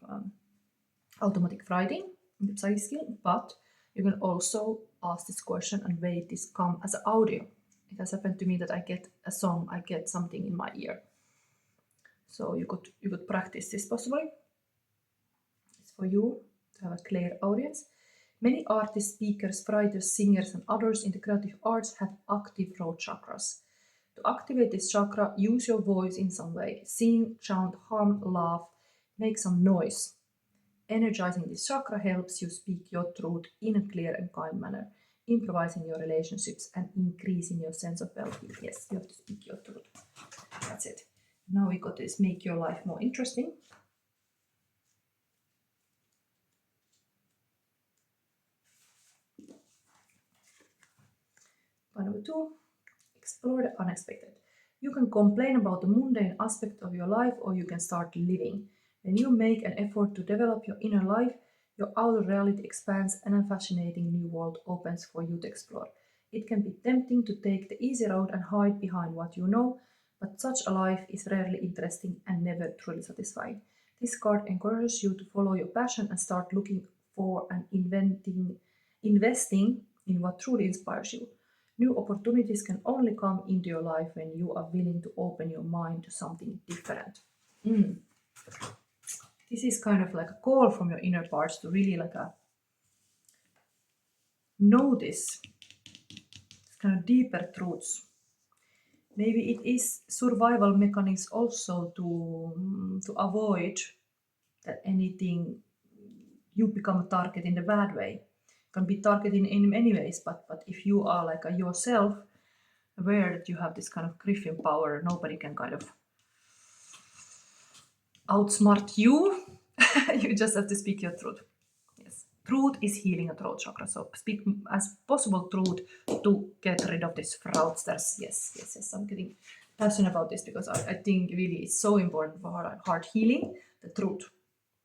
automatic writing in the psychic skill, but you can also ask this question and wait this come as an audio. It has happened to me that I get a song, I get something in my ear. So you could practice this possibly. It's for you to have a clear audience. Many artists, speakers, writers, singers, and others in the creative arts have active throat chakras. To activate this chakra, use your voice in some way. Sing, chant, hum, laugh, make some noise. Energizing this chakra helps you speak your truth in a clear and kind manner, improvising your relationships and increasing your sense of well-being. Yes, you have to speak your truth. That's it. Now we got this make your life more interesting. Point number 2, explore the unexpected. You can complain about the mundane aspect of your life, or you can start living. When you make an effort to develop your inner life, your outer reality expands and a fascinating new world opens for you to explore. It can be tempting to take the easy road and hide behind what you know, but such a life is rarely interesting and never truly satisfying. This card encourages you to follow your passion and start looking for and investing in what truly inspires you. New opportunities can only come into your life when you are willing to open your mind to something different. This is kind of like a call from your inner parts to really like a notice kind of deeper truths. Maybe it is survival mechanisms also to avoid that anything you become a target in the bad way. Can be targeted in many ways, but if you are like a yourself aware that you have this kind of griffin power, nobody can kind of outsmart you. You just have to speak your truth. Yes, truth is healing a throat chakra. So speak as possible truth to get rid of this fraudsters. Yes. I'm getting passionate about this because I think really it's so important for heart healing. The truth,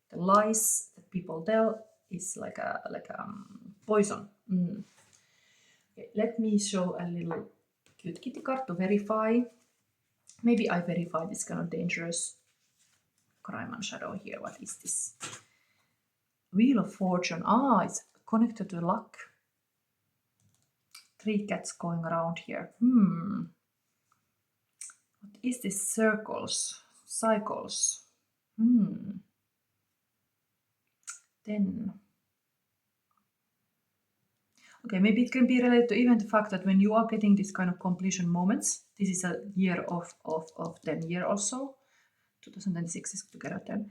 the lies that people tell is like a poison. Okay, let me show a little cute kitty card to verify. Maybe I verify this kind of dangerous crime and shadow here. What is this? Wheel of Fortune. It's connected to luck. 3 cats going around here. What is this? Circles, cycles. Then. Okay, maybe it can be related to even the fact that when you are getting this kind of completion moments, this is a year of 10 year also. 2026 is together 10.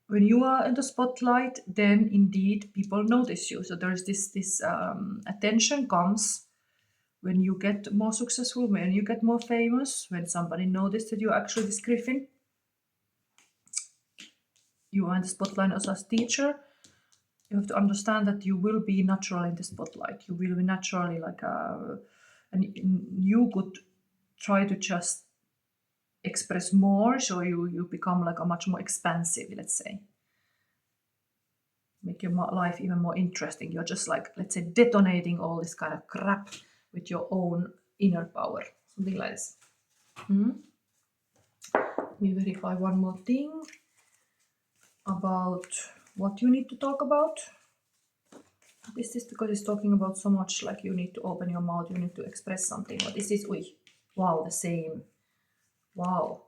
When you are in the spotlight, then indeed people notice you. So there is this attention comes when you get more successful, when you get more famous, when somebody notices that you're actually this griffin. You are in the spotlight also as teacher. You have to understand that you will be natural in the spotlight. You will be naturally and you could try to just express more, so you become like a much more expansive, let's say. Make your life even more interesting. You're just like, let's say, detonating all this kind of crap with your own inner power. Something like this. Let me verify one more thing about what you need to talk about. What is this? Because it's talking about so much, like you need to open your mouth, you need to express something. What is this? Wow, the same. Wow.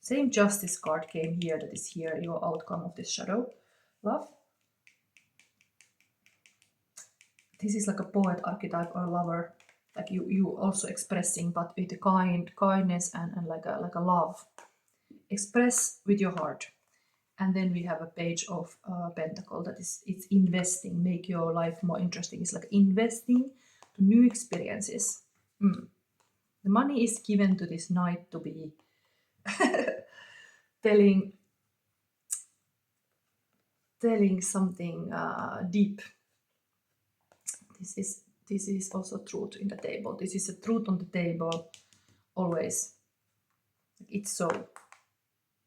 Same justice card came here, that is here, your outcome of this shadow. Love. This is like a poet archetype or a lover. Like you also expressing, but with a kindness and like a love. Express with your heart. And then we have a page of Pentacle that it's investing, make your life more interesting. It's like investing to new experiences. The money is given to this knight to be telling something deep. This is also truth in the table. This is a truth on the table always. It's so.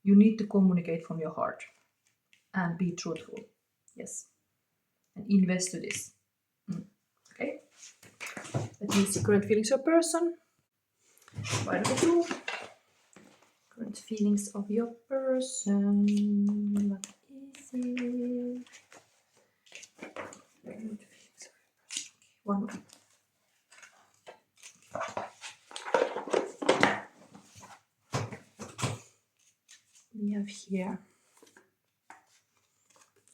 You need to communicate from your heart and be truthful. Yes. And invest to this. Okay. That means the current feelings of your person. Right over two. Current feelings of your person. What is it? One more. We have here.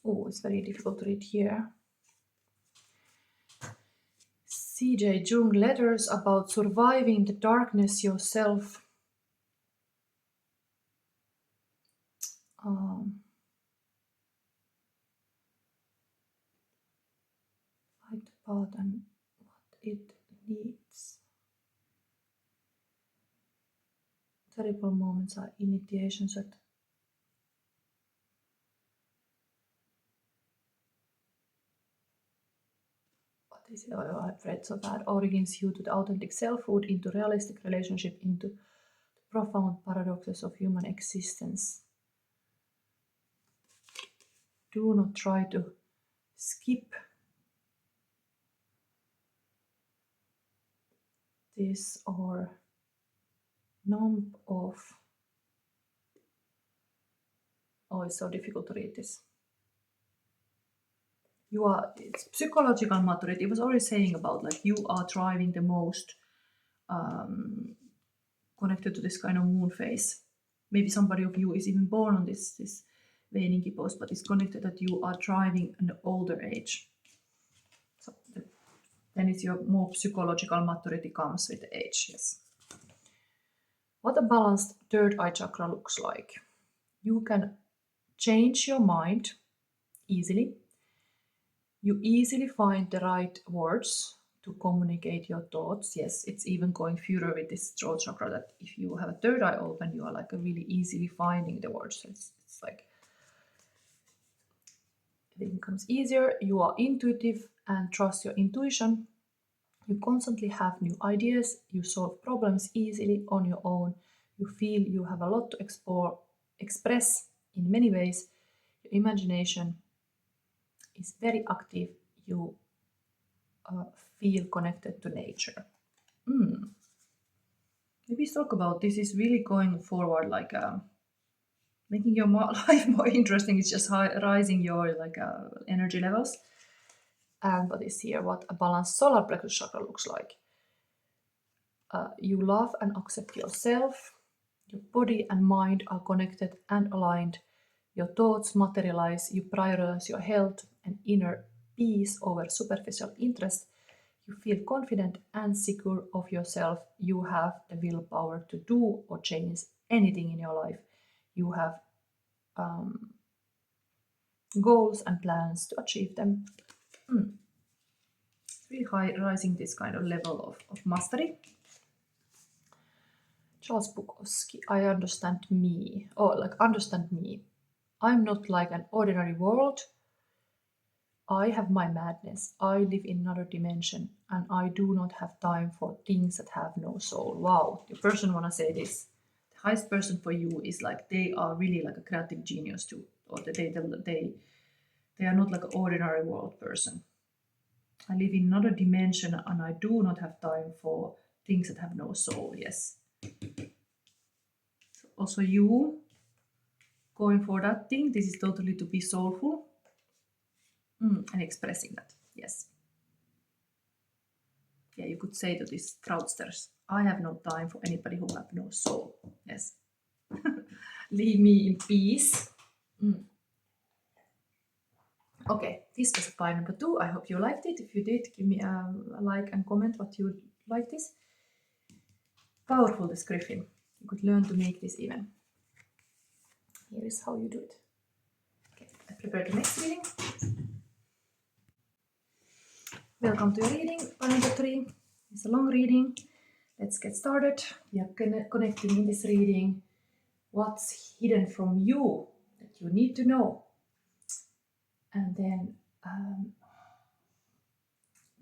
Oh, it's very difficult to read here. CJ Jung, letters about surviving the darkness yourself. Fight the path and what it needs. Terrible moments are initiations at I've read so bad. Origins you to the authentic selfhood, into realistic relationship, into the profound paradoxes of human existence. Do not try to skip this or numb off. Oh, it's so difficult to read this. It's psychological maturity. It was already saying about like you are thriving the most connected to this kind of moon phase. Maybe somebody of you is even born on this waning post, but it's connected that you are thriving in the older age. So then it's your more psychological maturity comes with the age, yes. What a balanced third eye chakra looks like. You can change your mind easily. You easily find the right words to communicate your thoughts. Yes, it's even going further with this throat chakra that if you have a third eye open, you are like really easily finding the words. It's like it becomes easier. You are intuitive and trust your intuition. You constantly have new ideas. You solve problems easily on your own. You feel you have a lot to express in many ways. Your imagination is very active. You feel connected to nature. Maybe talk about this is really going forward, like making your life more interesting. It's just rising your like energy levels. And what is here? What a balanced solar plexus chakra looks like. You love and accept yourself. Your body and mind are connected and aligned. Your thoughts materialize. You prioritize your health and inner peace over superficial interest. You feel confident and secure of yourself. You have the willpower to do or change anything in your life. You have goals and plans to achieve them. It's really high, rising this kind of level of mastery. Charles Bukowski, I understand me. Understand me. I'm not like an ordinary world. I have my madness. I live in another dimension and I do not have time for things that have no soul. Wow, the person wanna say this. The highest person for you is like they are really like a creative genius too. Or they are not like an ordinary world person. I live in another dimension and I do not have time for things that have no soul. Yes. Also you going for that thing, this is totally to be soulful and expressing that. Yes. Yeah, you could say to these fraudsters, I have no time for anybody who have no soul. Yes. Leave me in peace. Okay, this was pile number 2. I hope you liked it. If you did, give me a like and comment what you like this. Powerful description. You could learn to make this even. Here is how you do it. Okay, I prepared the next reading. Welcome to your reading, pile number 3. It's a long reading. Let's get started. We are connecting in this reading what's hidden from you that you need to know. And then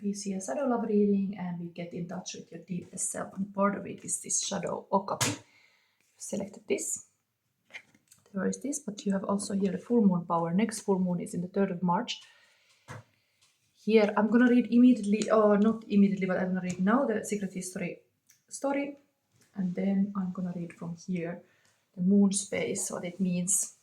we see a shadow love reading and we get in touch with your deepest self. And part of it is this shadow okapi. Selected this. There is this, but you have also here the full moon power. Next full moon is in the 3rd of March. Here I'm gonna read immediately, or not immediately, but I'm gonna read now the Secret History story. And then I'm gonna read from here the moon space, what it means.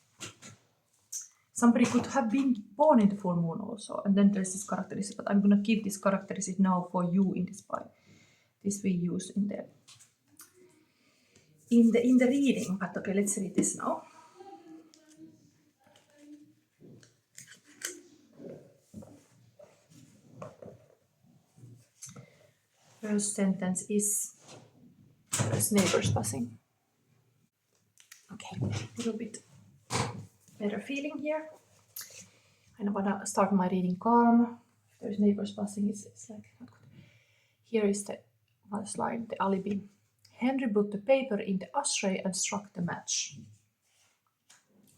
Somebody could have been born in the full moon also, and then there's this characteristic, but I'm gonna give this characteristic now for you in this file. This we use in the reading, but okay, let's read this now. First sentence is there's neighbors passing. Okay, a little bit better feeling here. I wanna start my reading calm. If there's neighbors passing, it's like not good. Here is the last line, the alibi. Henry put the paper in the ashtray and struck the match.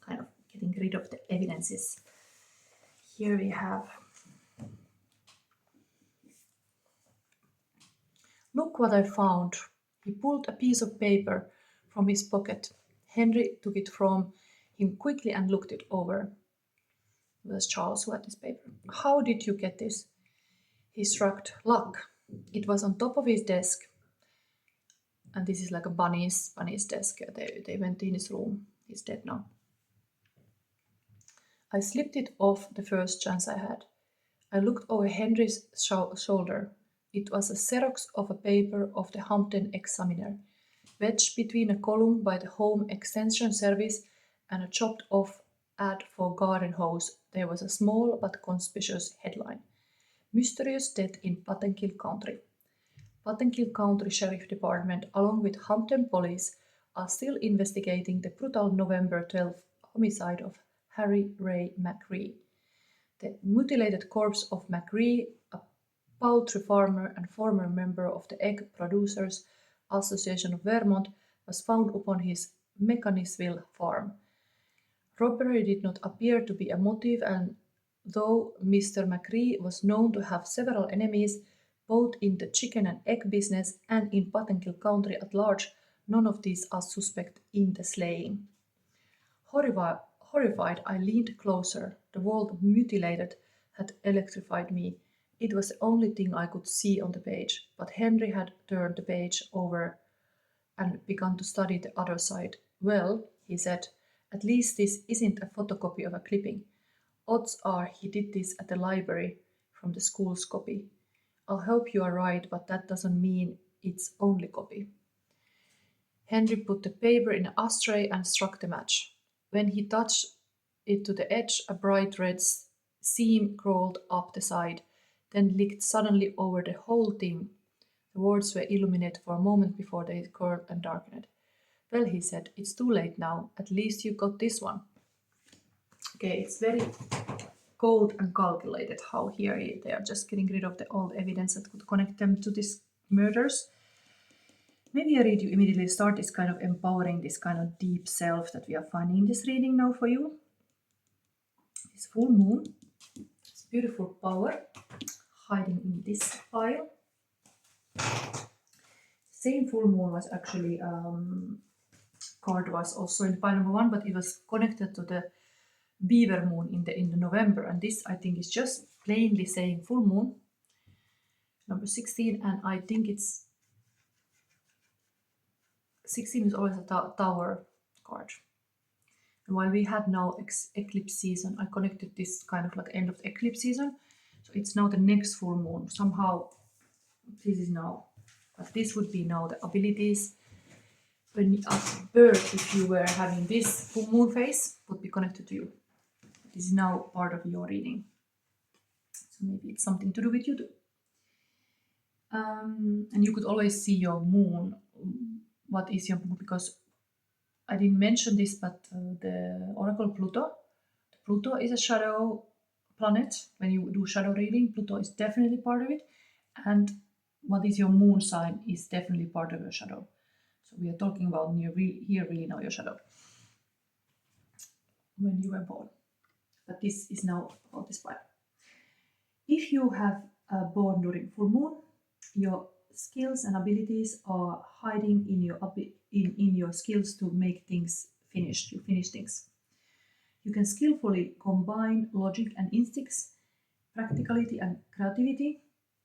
Kind of getting rid of the evidences. Here we have, look what I found. He pulled a piece of paper from his pocket. Henry took it from him quickly and looked it over. It was Charles who had this paper. How did you get this? He shrugged. Luck. It was on top of his desk. And this is like a bunny's desk. They went in his room. He's dead now. I slipped it off the first chance I had. I looked over Henry's shoulder. It was a Xerox of a paper of the Hampton Examiner, wedged between a column by the Home Extension Service and a chopped off ad for garden hose. There was a small but conspicuous headline. Mysterious death in Pottenkill County. Pottenkill County Sheriff Department, along with Hampton Police, are still investigating the brutal November 12th homicide of Harry Ray McRee. The mutilated corpse of McRee, a poultry farmer and former member of the Egg Producers Association of Vermont, was found upon his Mechanisville farm. Robbery did not appear to be a motive, and though Mr. McRee was known to have several enemies, both in the chicken and egg business and in Pottenkill County at large, none of these are suspect in the slaying. Horrified, I leaned closer. The word mutilated had electrified me. It was the only thing I could see on the page, but Henry had turned the page over and begun to study the other side. Well, he said, at least this isn't a photocopy of a clipping. Odds are he did this at the library from the school's copy. I'll hope you are right, but that doesn't mean it's only copy. Henry put the paper in an ashtray and struck the match. When he touched it to the edge, a bright red seam crawled up the side, then licked suddenly over the whole thing. The words were illuminated for a moment before they curled and darkened. Well, he said, it's too late now. At least you got this one. Okay, it's very cold and calculated how here they are just getting rid of the old evidence that could connect them to these murders. Maybe I read you immediately start is kind of empowering this kind of deep self that we are finding in this reading now for you. This full moon, this beautiful power hiding in this pile. Same full moon was actually card was also in pile number 1, but it was connected to the beaver moon in the November, and this I think is just plainly saying full moon number 16, and I think it's 16 is always a tower card. And while we had now eclipse season, I connected this kind of like end of the eclipse season, so it's now the next full moon. Somehow this is now, but this would be now the abilities. When at birth, if you were having this full moon phase, would be connected to you. This is now part of your reading. So maybe it's something to do with you too. And you could always see your moon. What is your moon? Because I didn't mention this, but the Oracle Pluto is a shadow planet. When you do shadow reading, Pluto is definitely part of it. And what is your moon sign is definitely part of your shadow. So we are talking about here really now your shadow. when you were born. But this is now about this part. If you have born during full moon, your skills and abilities are hiding in your skills to make things finished. You finish things. You can skillfully combine logic and instincts, practicality and creativity.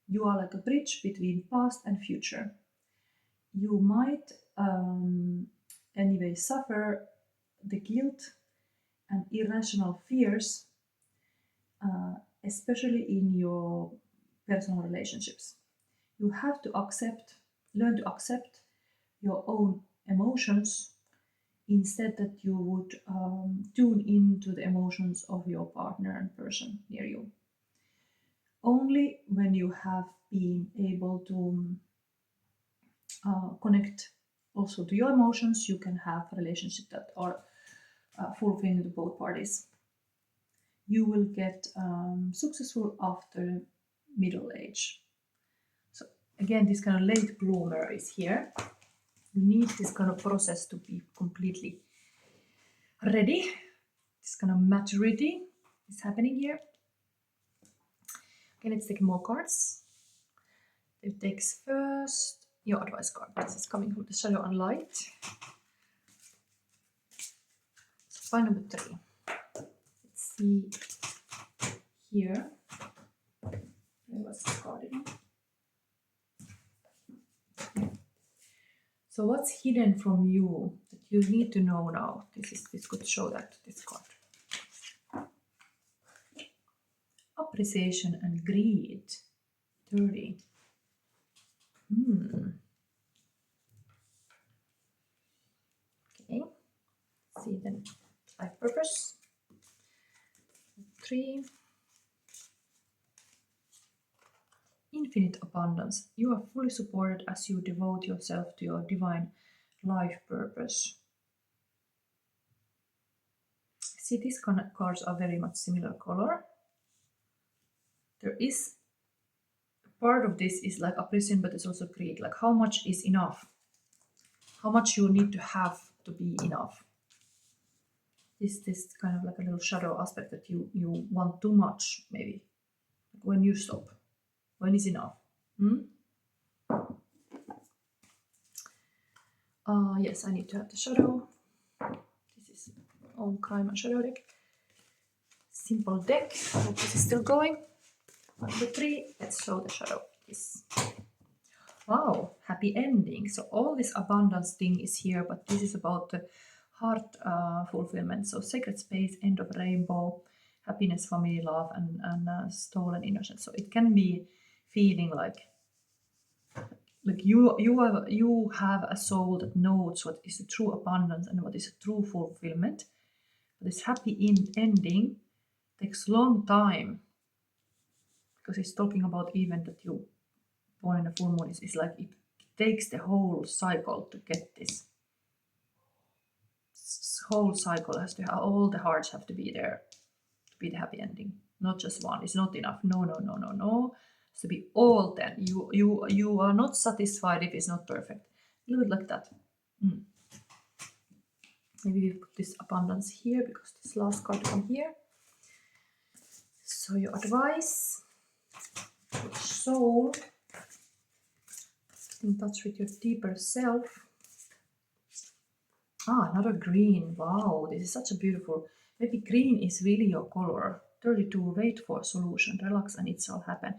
You are like a bridge between past and future. You might anyway suffer the guilt and irrational fears, especially in your personal relationships. You have to learn to accept your own emotions instead that you would tune into the emotions of your partner and person near you. Only when you have been able to connect also to your emotions, you can have relationships that are fulfilling to both parties. You will get successful after middle age. So again, this kind of late bloomer is here. You need this kind of process to be completely ready. This kind of maturity is happening here. Okay, let's take more cards. It takes first your advice card. This is coming from the shadow and light. So file number 3. Let's see here. There was the card again. So what's hidden from you that you need to know now? This could show that, this card. Appreciation and greed. 30. Okay. See then life purpose. 3. Infinite abundance. You are fully supported as you devote yourself to your divine life purpose. See, these cards are very much similar color. There is part of this is like appreciation, but it's also greed. Like how much is enough? How much you need to have to be enough? This kind of like a little shadow aspect that you want too much, maybe. Like when you stop. When is enough? Yes, I need to have the shadow. This is own crime and shadow deck. Simple deck. Hope this is still going. 1, 2, 3. Let's show the shadow. Yes. Wow, happy ending. So all this abundance thing is here, but this is about the heart fulfillment. So sacred space, end of rainbow, happiness, family, love, and stolen innocence. So it can be feeling like you have a soul that knows what is the true abundance and what is the true fulfillment. But this happy ending takes long time, because it's talking about even that you born in a full moon is like it takes the whole cycle to get this. Whole cycle has to have, all the hearts have to be there to be the happy ending, not just one. It's not enough. No. It has to be all 10. You are not satisfied if it's not perfect. A little bit like that. Maybe we put this abundance here because this last card come here. So your advice, your soul, in touch with your deeper self. Another green. Wow, this is such a beautiful. Maybe green is really your color. 32. Wait for a solution. Relax and it shall happen.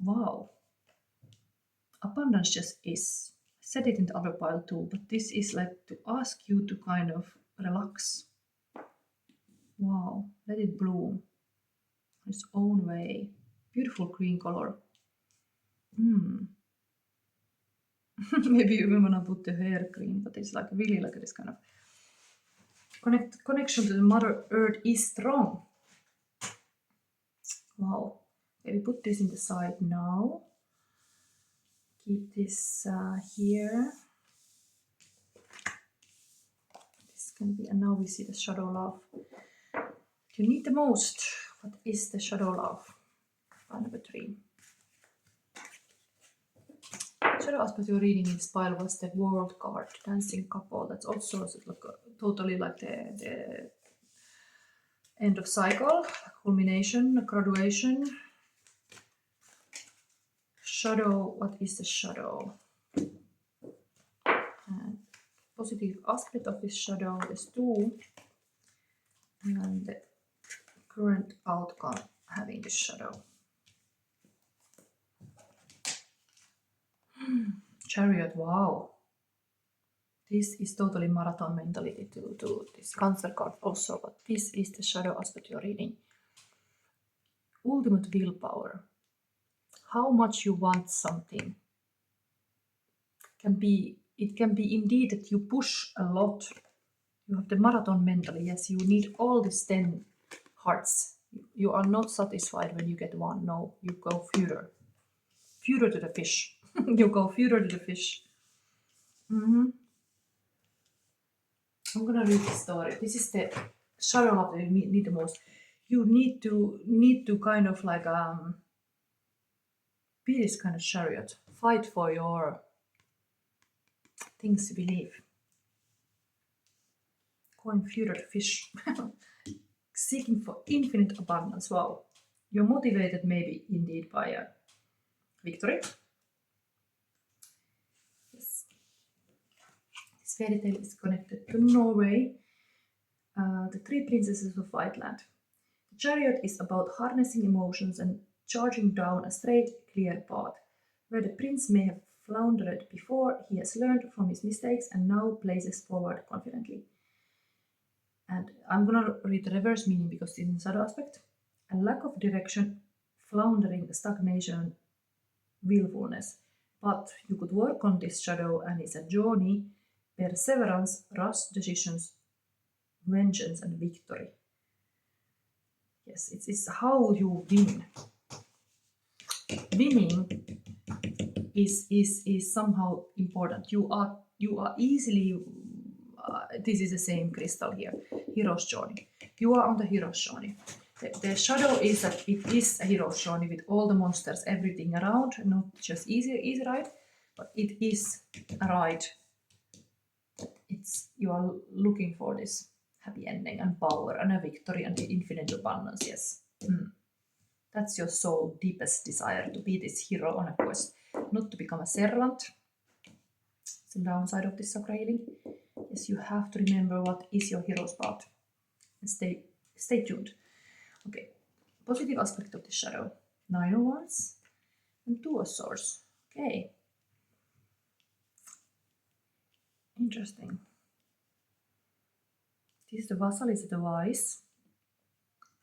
Wow. Abundance just is. I said it in the other pile too, but this is like to ask you to kind of relax. Wow. Let it bloom its own way. Beautiful green color. Maybe you wanna put the hair green, but it's like really like this kind of connection to the Mother Earth is strong. Wow. Okay, we put this in the side now. Keep this here. This can be, and now we see the shadow love. You need the most. What is the shadow love? File number 3. Shadow aspect you're reading in this pile was the world card, dancing couple. That's also like totally like the End of cycle, culmination, graduation. Shadow, what is the shadow? And positive aspect of this shadow is 2. And the current outcome having this shadow. Chariot, wow. This is totally marathon mentality to this Cancer card also, but this is the shadow aspect you're reading. Ultimate willpower. How much you want something. It can be indeed that you push a lot. You have the marathon mentality. Yes, you need all these 10 hearts. You are not satisfied when you get 1. No, you go further. Further to the fish. You go further to the fish. I'm gonna read the story. This is the shadow love that you need the most. You need to kind of like be this kind of chariot. Fight for your things to believe. Going further to fish. Seeking for infinite abundance. Wow. You're motivated maybe indeed by a victory. Yes. This fairy tale is connected to Norway. The 3 princesses of Whiteland. The chariot is about harnessing emotions and charging down a straight, clear path. Where the prince may have floundered before, he has learned from his mistakes and now blazes forward confidently. And I'm gonna read the reverse meaning because it's in shadow aspect. A lack of direction, floundering, stagnation, willfulness. But you could work on this shadow and it's a journey, perseverance, rash decisions, vengeance and victory. Yes, it's how you win. Winning is somehow important. You are easily. This is the same crystal here. Hero's journey. You are on the hero's journey. The shadow is that it is a hero's journey with all the monsters, everything around. Not just easy ride, but it is a ride. You are looking for this happy ending and power and a victory and the infinite abundance. Yes. That's your soul deepest desire, to be this hero on a quest, not to become a servant. It's the downside of this chakra healing. Yes, you have to remember what is your hero's path and stay tuned. Okay, positive aspect of the shadow. 9 of Wands and 2 of Swords. Okay. Interesting. This is the vassal, is the wise.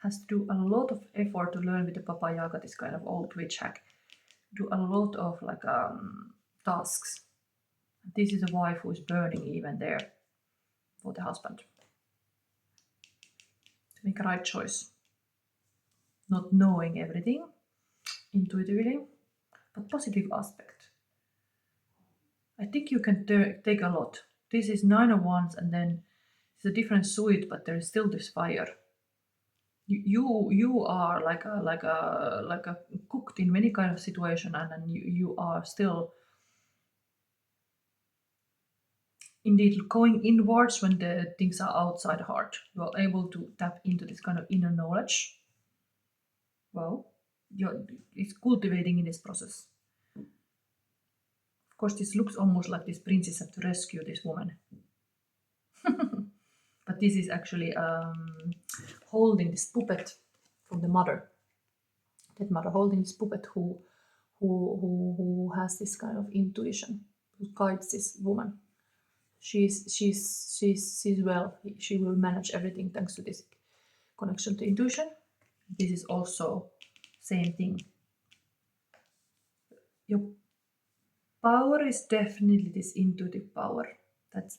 Has to do a lot of effort to learn with the Baba Yaga, this kind of old witch hack. Do a lot of like tasks. This is a wife who is burning even there for the husband. To make a right choice. Not knowing everything intuitively, but positive aspect. I think you can take a lot. This is 9 of Wands and then it's a different suit, but there is still this fire. You are like a cooked in many kind of situation, and then you are still indeed going inwards when the things are outside heart. You are able to tap into this kind of inner knowledge. Well, it's cultivating in this process. Of course, this looks almost like this princess have to rescue this woman. But this is actually holding this puppet from the mother. That mother holding this puppet who has this kind of intuition, who guides this woman. She's well. She will manage everything thanks to this connection to intuition. This is also same thing. Your power is definitely this intuitive power. That's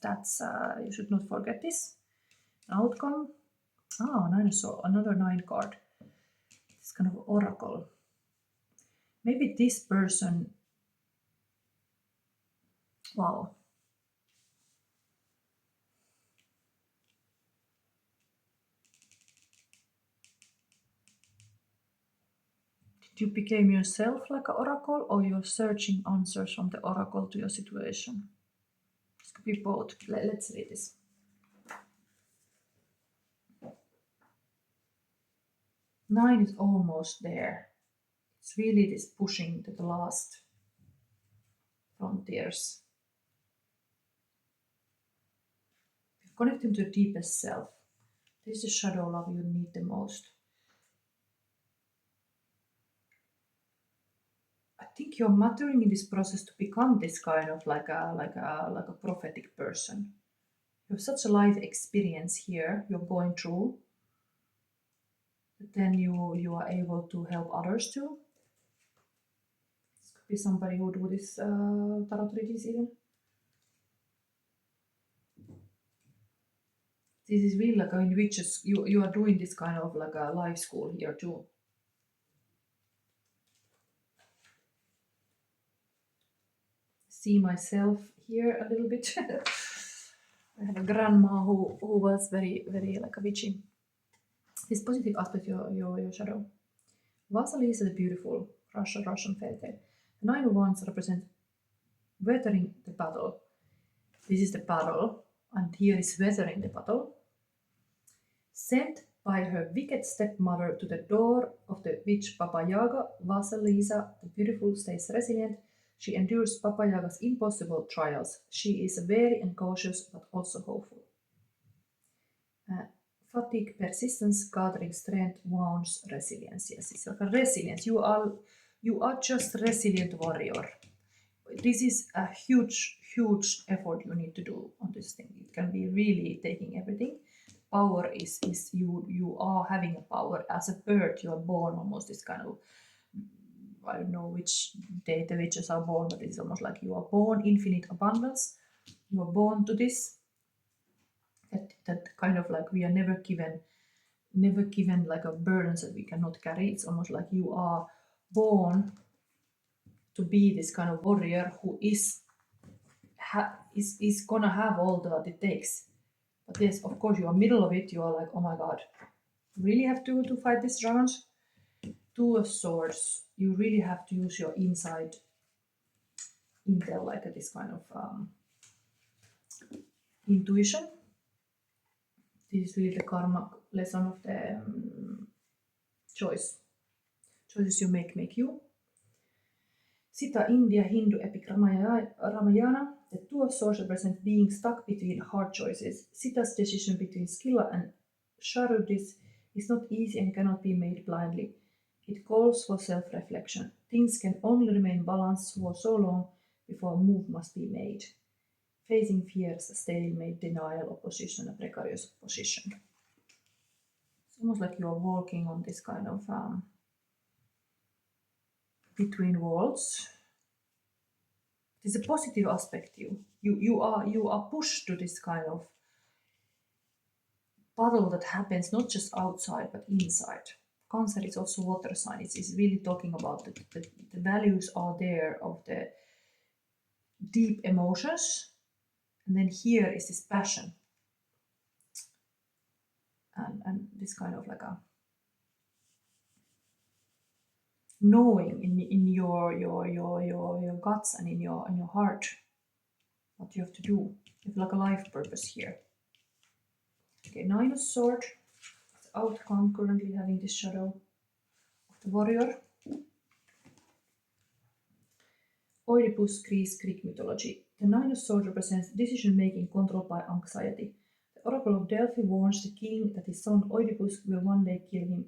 you should not forget this. Outcome. Another 9 card. This kind of oracle. Maybe this person. Wow. Did you become yourself like an oracle, or you're searching answers from the oracle to your situation? This could be both. Let's read this. 9 is almost there. It's really this pushing to the last frontiers. Connecting to the deepest self. This is the shadow love you need the most. I think you're maturing in this process to become this kind of like a prophetic person. You have such a life experience here you're going through. But then you are able to help others too. This could be somebody who do this tarot readings even. This is really like in which you are doing this kind of like a life school here too. See myself here a little bit. I have a grandma who was very like a witchy. This positive aspect your shadow. Vasilisa the beautiful Russian fairy tale. The 9 of Wands represent weathering the battle. This is the battle, and here is weathering the battle. Sent by her wicked stepmother to the door of the witch Baba Yaga, Vasilisa the beautiful stays resilient. She endures Baba Yaga's impossible trials. She is wary and cautious, but also hopeful. Fatigue, persistence, gathering strength, wounds, resilience. Yes, it's like a resilience. You are just resilient warrior. This is a huge effort you need to do on this thing. It can be really taking everything. Power is you are having a power. As a bird, you are born almost this kind of, I don't know which day the witches are born, but it's almost like you are born infinite abundance. You are born to this. That kind of like we are never given like a burdens that we cannot carry. It's almost like you are born to be this kind of warrior who is gonna have all that it takes. But yes, of course, you are middle of it. You are like, oh my god, really have to fight this dragons. 2 of Swords. You really have to use your inside intel, like this kind of intuition. This is really the karma lesson of the choices you make you. Sita, India, Hindu epic Ramayana. The 2 of Swords represent being stuck between hard choices. Sita's decision between Scylla and Charybdis is not easy and cannot be made blindly. It calls for self-reflection. Things can only remain balanced for so long before a move must be made. Facing fears, stalemate, denial, opposition, a precarious position. It's almost like you are walking on this kind of between worlds. It's a positive aspect. You are pushed to this kind of battle that happens not just outside but inside. Cancer is also water sign. It's really talking about the values are there of the deep emotions, and then here is this passion and this kind of like a knowing in your guts and in your heart what you have to do. You have like a life purpose here. Okay, 9 of Swords. Outcome currently having this shadow of the warrior. Oedipus, Greek mythology. The 9 of Swords represents decision making controlled by anxiety. The Oracle of Delphi warns the king that his son Oedipus will one day kill him.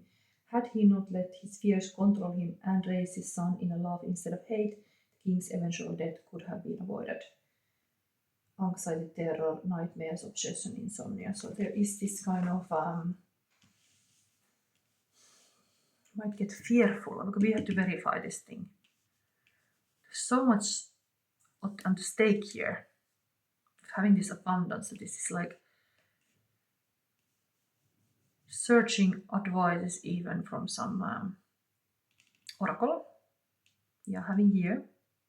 Had he not let his fears control him and raise his son in a love instead of hate, the king's eventual death could have been avoided. Anxiety, terror, nightmares, obsession, insomnia. So there is this kind of might get fearful because we have to verify this thing. There's so much at stake here. Having this abundance, so this is like searching advices even from some oracle. Yeah, having here,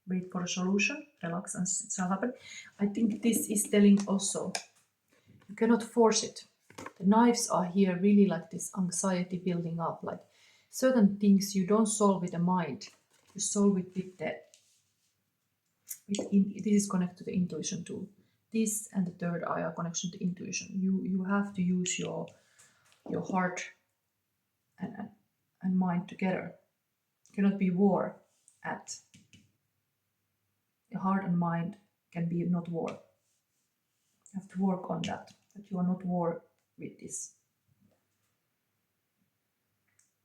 wait for a solution, relax and it shall happen. I think this is telling also you cannot force it. The knives are here really like this anxiety building up, like certain things you don't solve with the mind, you solve it with the this is connected to the intuition too. This and the third eye are connection to intuition. You have to use your heart and mind together. Cannot be war at. The heart and mind can be not war. You have to work on that you are not war with this.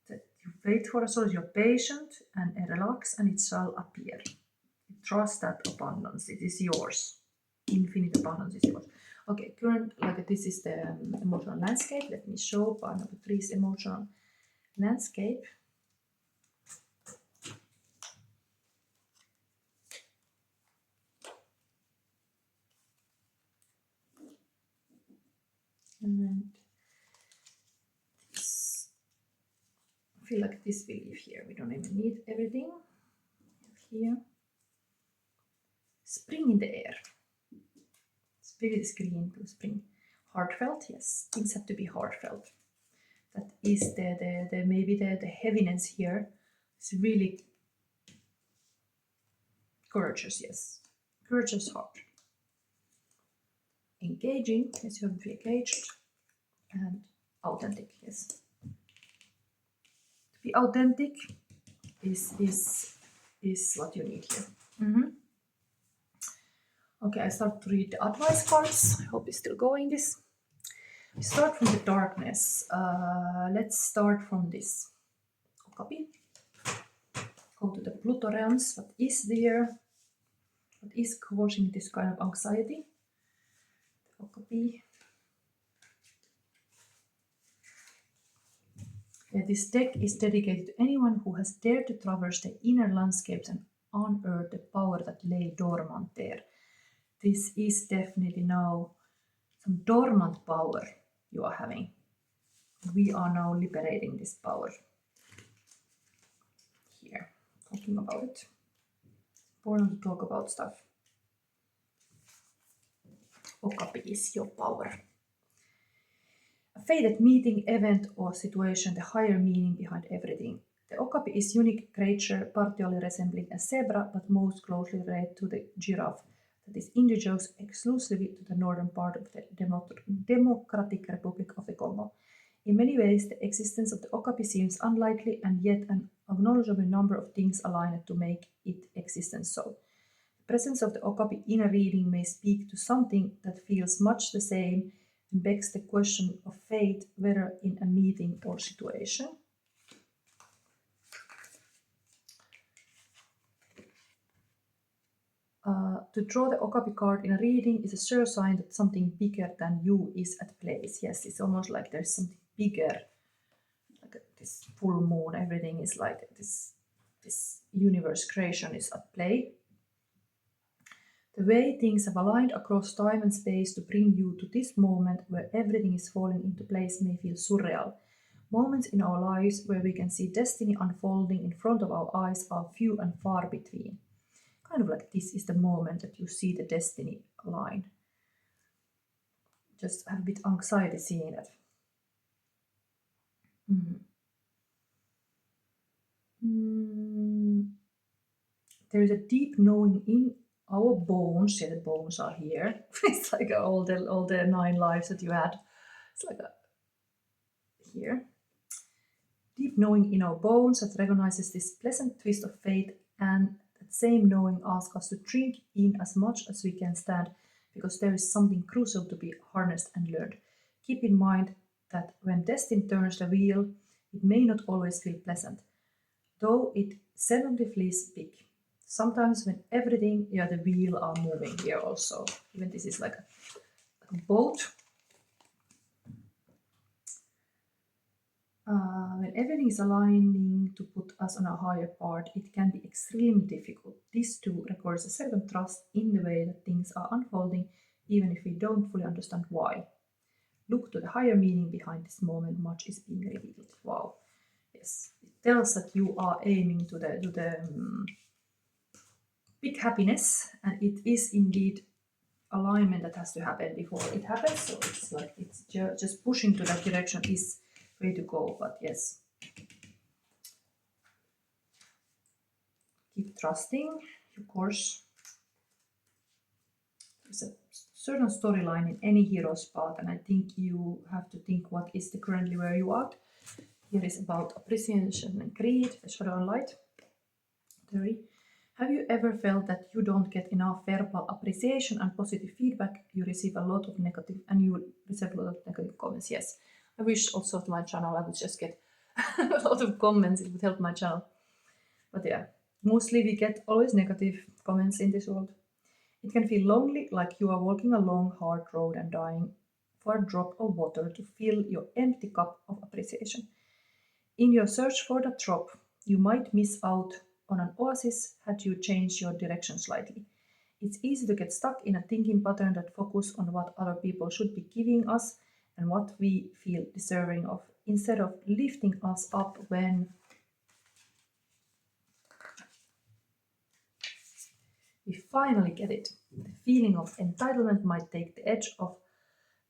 That you wait for a source, you're patient and relax, and it shall appear. You trust that abundance, it is yours. Infinite abundance is yours. Okay, current, like this is the emotional landscape. Let me show part number 3's emotional landscape. And this, I feel like this will live here. We don't even need everything. Here. Spring in the air. Spirit is green to spring. Heartfelt, yes. Things have to be heartfelt. That is the maybe the heaviness here. It's really courageous, yes. Courageous heart. Engaging, yes, you have to be engaged. And authentic, yes. To be authentic is what you need here. Okay, I start to read the advice cards. I hope it's still going this. We start from the darkness. Let's start from this. Copy. Go to the Pluto realms. What is there? What is causing this kind of anxiety? Copy. This deck is dedicated to anyone who has dared to traverse the inner landscapes and unearth the power that lay dormant there. This is definitely now some dormant power you are having. We are now liberating this power. Here, talking about it. Important to talk about stuff. Okapi is your power. A fated meeting, event, or situation, the higher meaning behind everything. The Okapi is a unique creature, partially resembling a zebra, but most closely related to the giraffe, that is indigenous exclusively to the northern part of the Democratic Republic of the Congo. In many ways, the existence of the Okapi seems unlikely, and yet an acknowledgeable number of things align to make its existence so. The presence of the Okapi in a reading may speak to something that feels much the same and begs the question of fate, whether in a meeting or situation. To draw the Okapi card in a reading is a sure sign that something bigger than you is at play. Yes, it's almost like there's something bigger, like this full moon, everything is like this universe creation is at play. The way things have aligned across time and space to bring you to this moment where everything is falling into place may feel surreal. Moments in our lives where we can see destiny unfolding in front of our eyes are few and far between. Kind of like this is the moment that you see the destiny align. Just have a bit anxiety seeing that. There is a deep knowing in our bones. Yeah, the bones are here. It's like all the 9 lives that you had. It's like here. Deep knowing in our bones that recognizes this pleasant twist of fate, and that same knowing asks us to drink in as much as we can stand, because there is something crucial to be harnessed and learned. Keep in mind that when destiny turns the wheel, it may not always feel pleasant, though it seldomly feels big. Sometimes when everything, the wheel are moving here also. Even this is like a boat. When everything is aligning to put us on a higher part, it can be extremely difficult. This too requires a certain trust in the way that things are unfolding, even if we don't fully understand why. Look to the higher meaning behind this moment, much is being revealed. Wow. Yes, it tells that you are aiming to the big happiness, and it is indeed alignment that has to happen before it happens. So it's like it's just pushing to that direction is way to go. But yes, keep trusting your course. There's a certain storyline in any hero's path, and I think you have to think what is the currently where you are. Here is about appreciation and greed, the shadow and light. 30. Have you ever felt that you don't get enough verbal appreciation and positive feedback? You receive a lot of negative, and you receive a lot of negative comments. Yes, I wish also to my channel I would just get a lot of comments. It would help my channel. But yeah, mostly we get always negative comments in this world. It can feel lonely, like you are walking a long, hard road and dying for a drop of water to fill your empty cup of appreciation. In your search for that drop, you might miss out on an oasis had you changed your direction slightly. It's easy to get stuck in a thinking pattern that focuses on what other people should be giving us and what we feel deserving of, instead of lifting us up when we finally get it. The feeling of entitlement might take the edge off,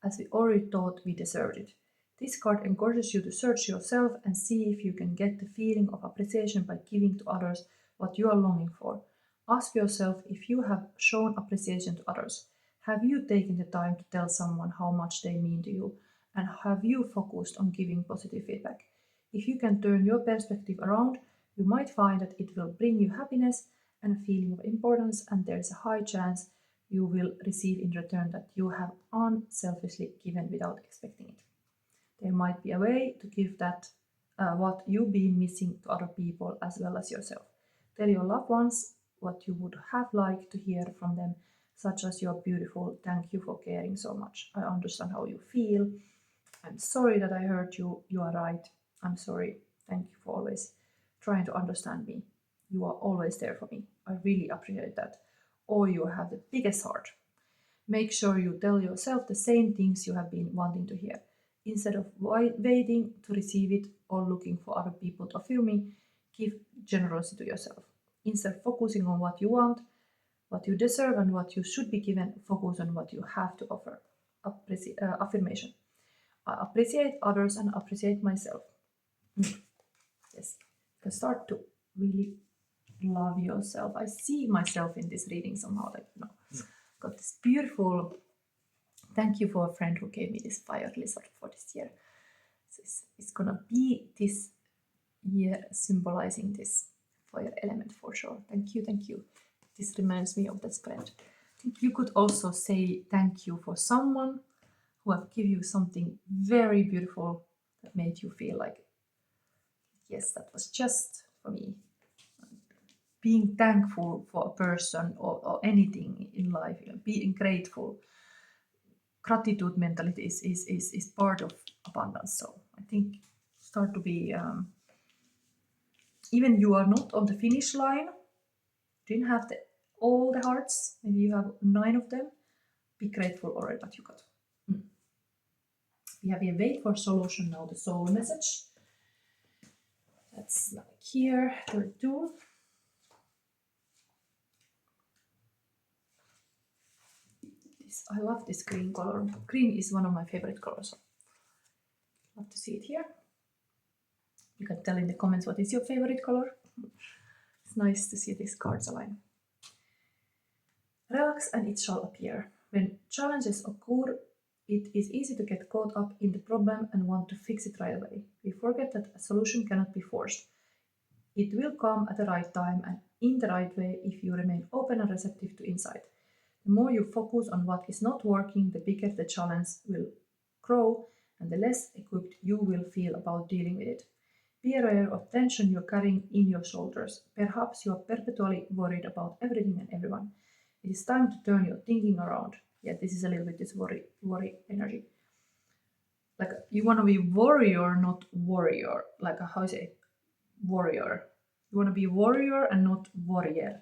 as we already thought we deserved it. This card encourages you to search yourself and see if you can get the feeling of appreciation by giving to others what you are longing for. Ask yourself if you have shown appreciation to others. Have you taken the time to tell someone how much they mean to you? And have you focused on giving positive feedback? If you can turn your perspective around, you might find that it will bring you happiness and a feeling of importance, and there is a high chance you will receive in return that you have unselfishly given without expecting it. There might be a way to give that what you've been missing to other people as well as yourself. Tell your loved ones what you would have liked to hear from them, such as "You're beautiful, thank you for caring so much. I understand how you feel. I'm sorry that I hurt you. You are right. I'm sorry. Thank you for always trying to understand me. You are always there for me. I really appreciate that." Or "You have the biggest heart." Make sure you tell yourself the same things you have been wanting to hear. Instead of waiting to receive it or looking for other people to affirm me, give generosity to yourself. Instead of focusing on what you want, what you deserve, and what you should be given, focus on what you have to offer. Affirmation. I appreciate others and appreciate myself. Yes, you can start to really love yourself. I see myself in this reading somehow, like, got this beautiful, thank you for a friend who gave me this fire lizard for this year. So it's gonna be this year symbolizing this fire element for sure. Thank you, thank you. This reminds me of that friend. I think you could also say thank you for someone who have given you something very beautiful that made you feel like, yes, that was just for me. Being thankful for a person or anything in life, being grateful. Gratitude mentality is part of abundance. So I think start to be, even you are not on the finish line, didn't have all the hearts, maybe you have 9 of them, be grateful already that you got. We have a wait for solution now, the soul message. That's like here, 32. I love this green color. Green is one of my favorite colors. Love to see it here. You can tell in the comments what is your favorite color. It's nice to see these cards align. Relax and it shall appear. When challenges occur, it is easy to get caught up in the problem and want to fix it right away. We forget that a solution cannot be forced. It will come at the right time and in the right way if you remain open and receptive to insight. The more you focus on what is not working, the bigger the challenge will grow and the less equipped you will feel about dealing with it. Be aware of tension you're carrying in your shoulders. Perhaps you are perpetually worried about everything and everyone. It is time to turn your thinking around. Yeah, this is a little bit this worry energy. Like you want to be warrior, not warrior. Like how you say warrior. You want to be warrior and not warrior.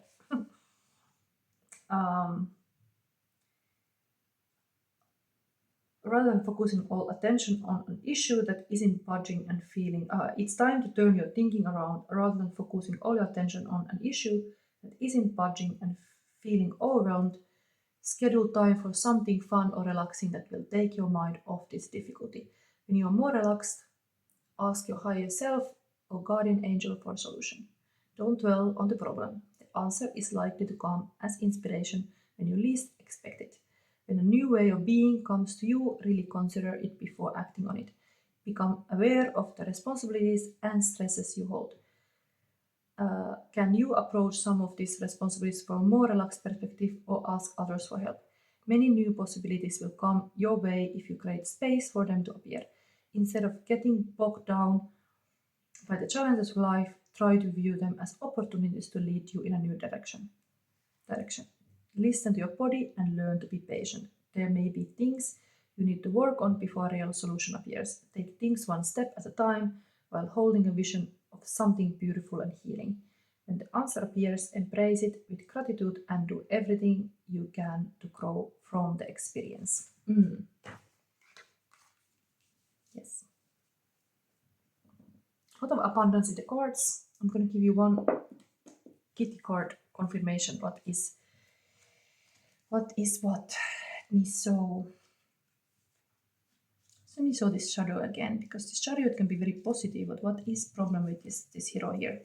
Rather than focusing all attention on an issue that isn't budging and feeling, it's time to turn your thinking around. Rather than focusing all your attention on an issue that isn't budging and feeling overwhelmed, schedule time for something fun or relaxing that will take your mind off this difficulty. When you are more relaxed, ask your higher self or guardian angel for a solution. Don't dwell on the problem. The answer is likely to come as inspiration when you least expect it. When a new way of being comes to you, really consider it before acting on it. Become aware of the responsibilities and stresses you hold. Can you approach some of these responsibilities from a more relaxed perspective or ask others for help? Many new possibilities will come your way if you create space for them to appear. Instead of getting bogged down by the challenges of life, try to view them as opportunities to lead you in a new direction. Listen to your body and learn to be patient. There may be things you need to work on before a real solution appears. Take things one step at a time while holding a vision of something beautiful and healing. When the answer appears, embrace it with gratitude and do everything you can to grow from the experience. Yes. A lot of abundance in the cards. I'm going to give you one kitty card confirmation. What is what? Let me show this shadow again, because this shadow can be very positive, but what is problem with this hero here?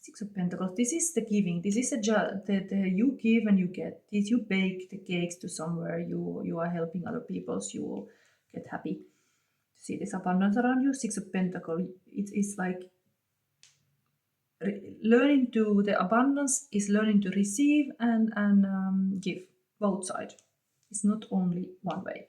Six of Pentacles. This is the giving. This is the you give and you get. This you bake the cakes to somewhere. You are helping other people. So you will get happy to see this abundance around you. Six of Pentacles. It is like learning to the abundance is learning to receive and give. Both sides. It's not only one way.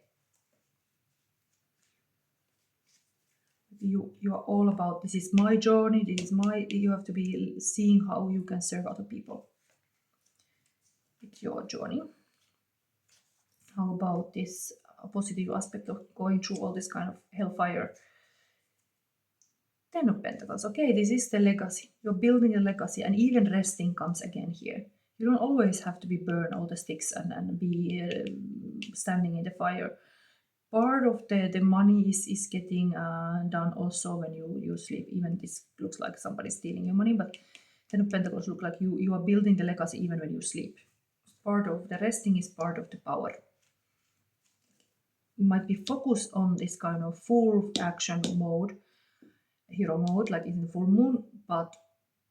You are all about, this is my journey, this is my, you have to be seeing how you can serve other people with your journey. How about this positive aspect of going through all this kind of hellfire? Ten of Pentacles. Okay, this is the legacy. You're building a legacy, and even resting comes again here. You don't always have to be burn all the sticks and be standing in the fire. Part of the money is getting done also when you sleep. Even this looks like somebody's stealing your money, but Ten of Pentacles look like you are building the legacy even when you sleep. Part of the resting is part of the power. You might be focused on this kind of full action mode, hero mode, like in the full moon, but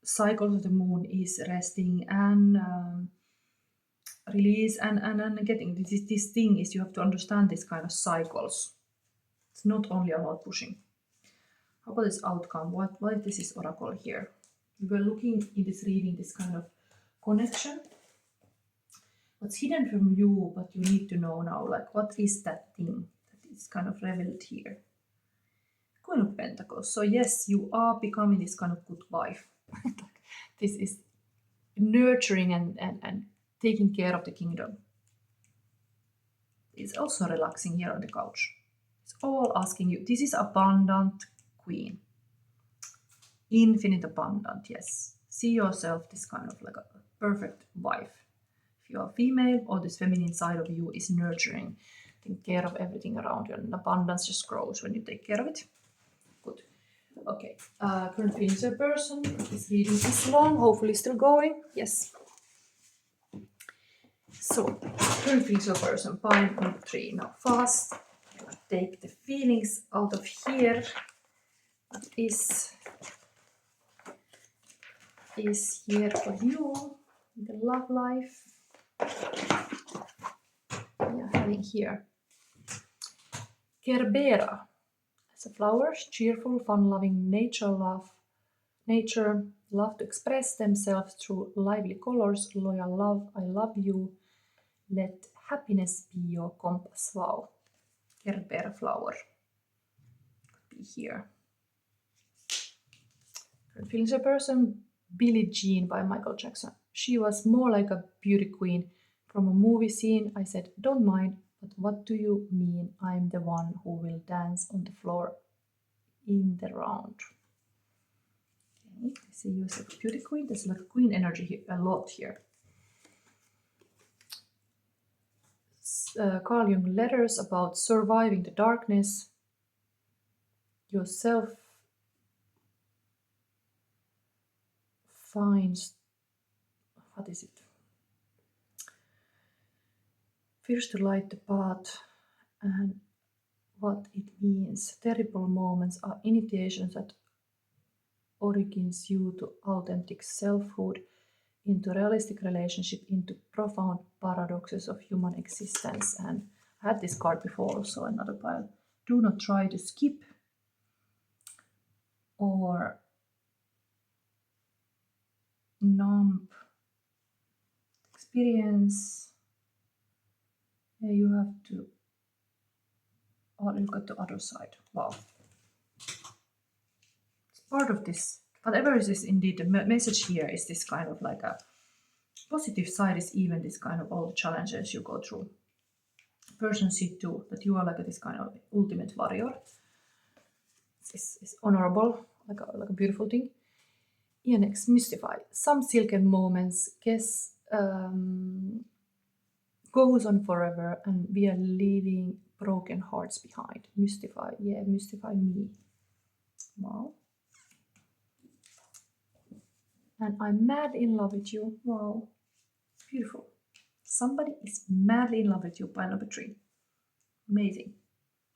cycles of the moon is resting and release and getting this thing is you have to understand this kind of cycles. It's not only about pushing. How about this outcome? What this is oracle here? We were looking in this reading, this kind of connection. What's hidden from you, but you need to know now, like what is that thing that is kind of revealed here? Queen of Pentacles. So yes, you are becoming this kind of good wife. This is nurturing and taking care of the kingdom. It's also relaxing here on the couch. It's all asking you. This is abundant queen. Infinite abundant, yes. See yourself this kind of like a perfect wife. If you are female, or this feminine side of you is nurturing, taking care of everything around you, and abundance just grows when you take care of it. Good. Okay. Current feelings of a person. This reading is long, hopefully still going. Yes. So, current feelings of a person, pile number 3. Now fast. Take the feelings out of here. What is here for you in the love life? We are having here Gerbera as a flower, cheerful, fun-loving, nature love to express themselves through lively colors, loyal love, I love you, let happiness be your compass. Wow, Gerbera flower could be here. Feelings a person, Billie Jean by Michael Jackson. She was more like a beauty queen from a movie scene. I said, don't mind, but what do you mean? I'm the one who will dance on the floor in the round. Okay, I see you as a beauty queen. There's like queen energy here, a lot here. Carl Jung letters about surviving the darkness. Yourself finds, what is it? Fears to light the path, and what it means. Terrible moments are initiations that origins you to authentic selfhood, into realistic relationship, into profound paradoxes of human existence. And I had this card before also, another pile. do not try to skip or numb experience. Yeah, you have to look at the other side. Wow. It's part of this. Whatever is this, indeed, the message here is this kind of like a positive side is even this kind of all the challenges you go through. Person see too, that you are like this kind of ultimate warrior. It's honorable, like a beautiful thing. Yeah, next, mystify. Some silken moments, guess, goes on forever, and we are leaving broken hearts behind. Mystify, yeah, mystify me. Wow. And I'm mad in love with you. Wow, beautiful. Somebody is madly in love with you, pile number 3. Amazing.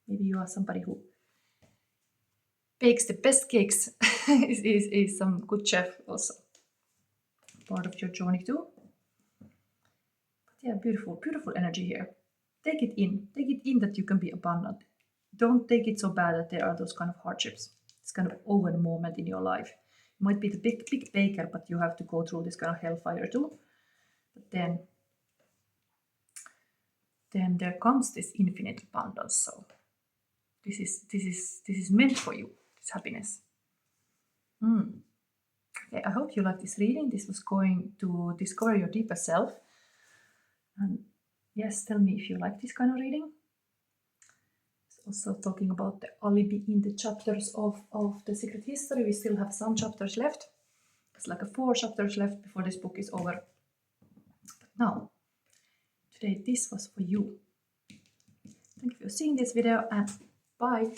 Maybe you are somebody who bakes the best cakes. is some good chef also. Part of your journey too. But yeah, beautiful, beautiful energy here. Take it in. Take it in that you can be abundant. Don't take it so bad that there are those kind of hardships. It's kind of over the moment in your life. You might be the big baker, but you have to go through this kind of hellfire too. But then there comes this infinite abundance. So this is meant for you, this happiness. Okay, I hope you like this reading. This was going to discover your deeper self. And yes, tell me if you like this kind of reading. It's also talking about the alibi in the chapters of the secret history. We still have some chapters left. It's like 4 chapters left before this book is over. But now, today this was for you. Thank you for seeing this video, and bye.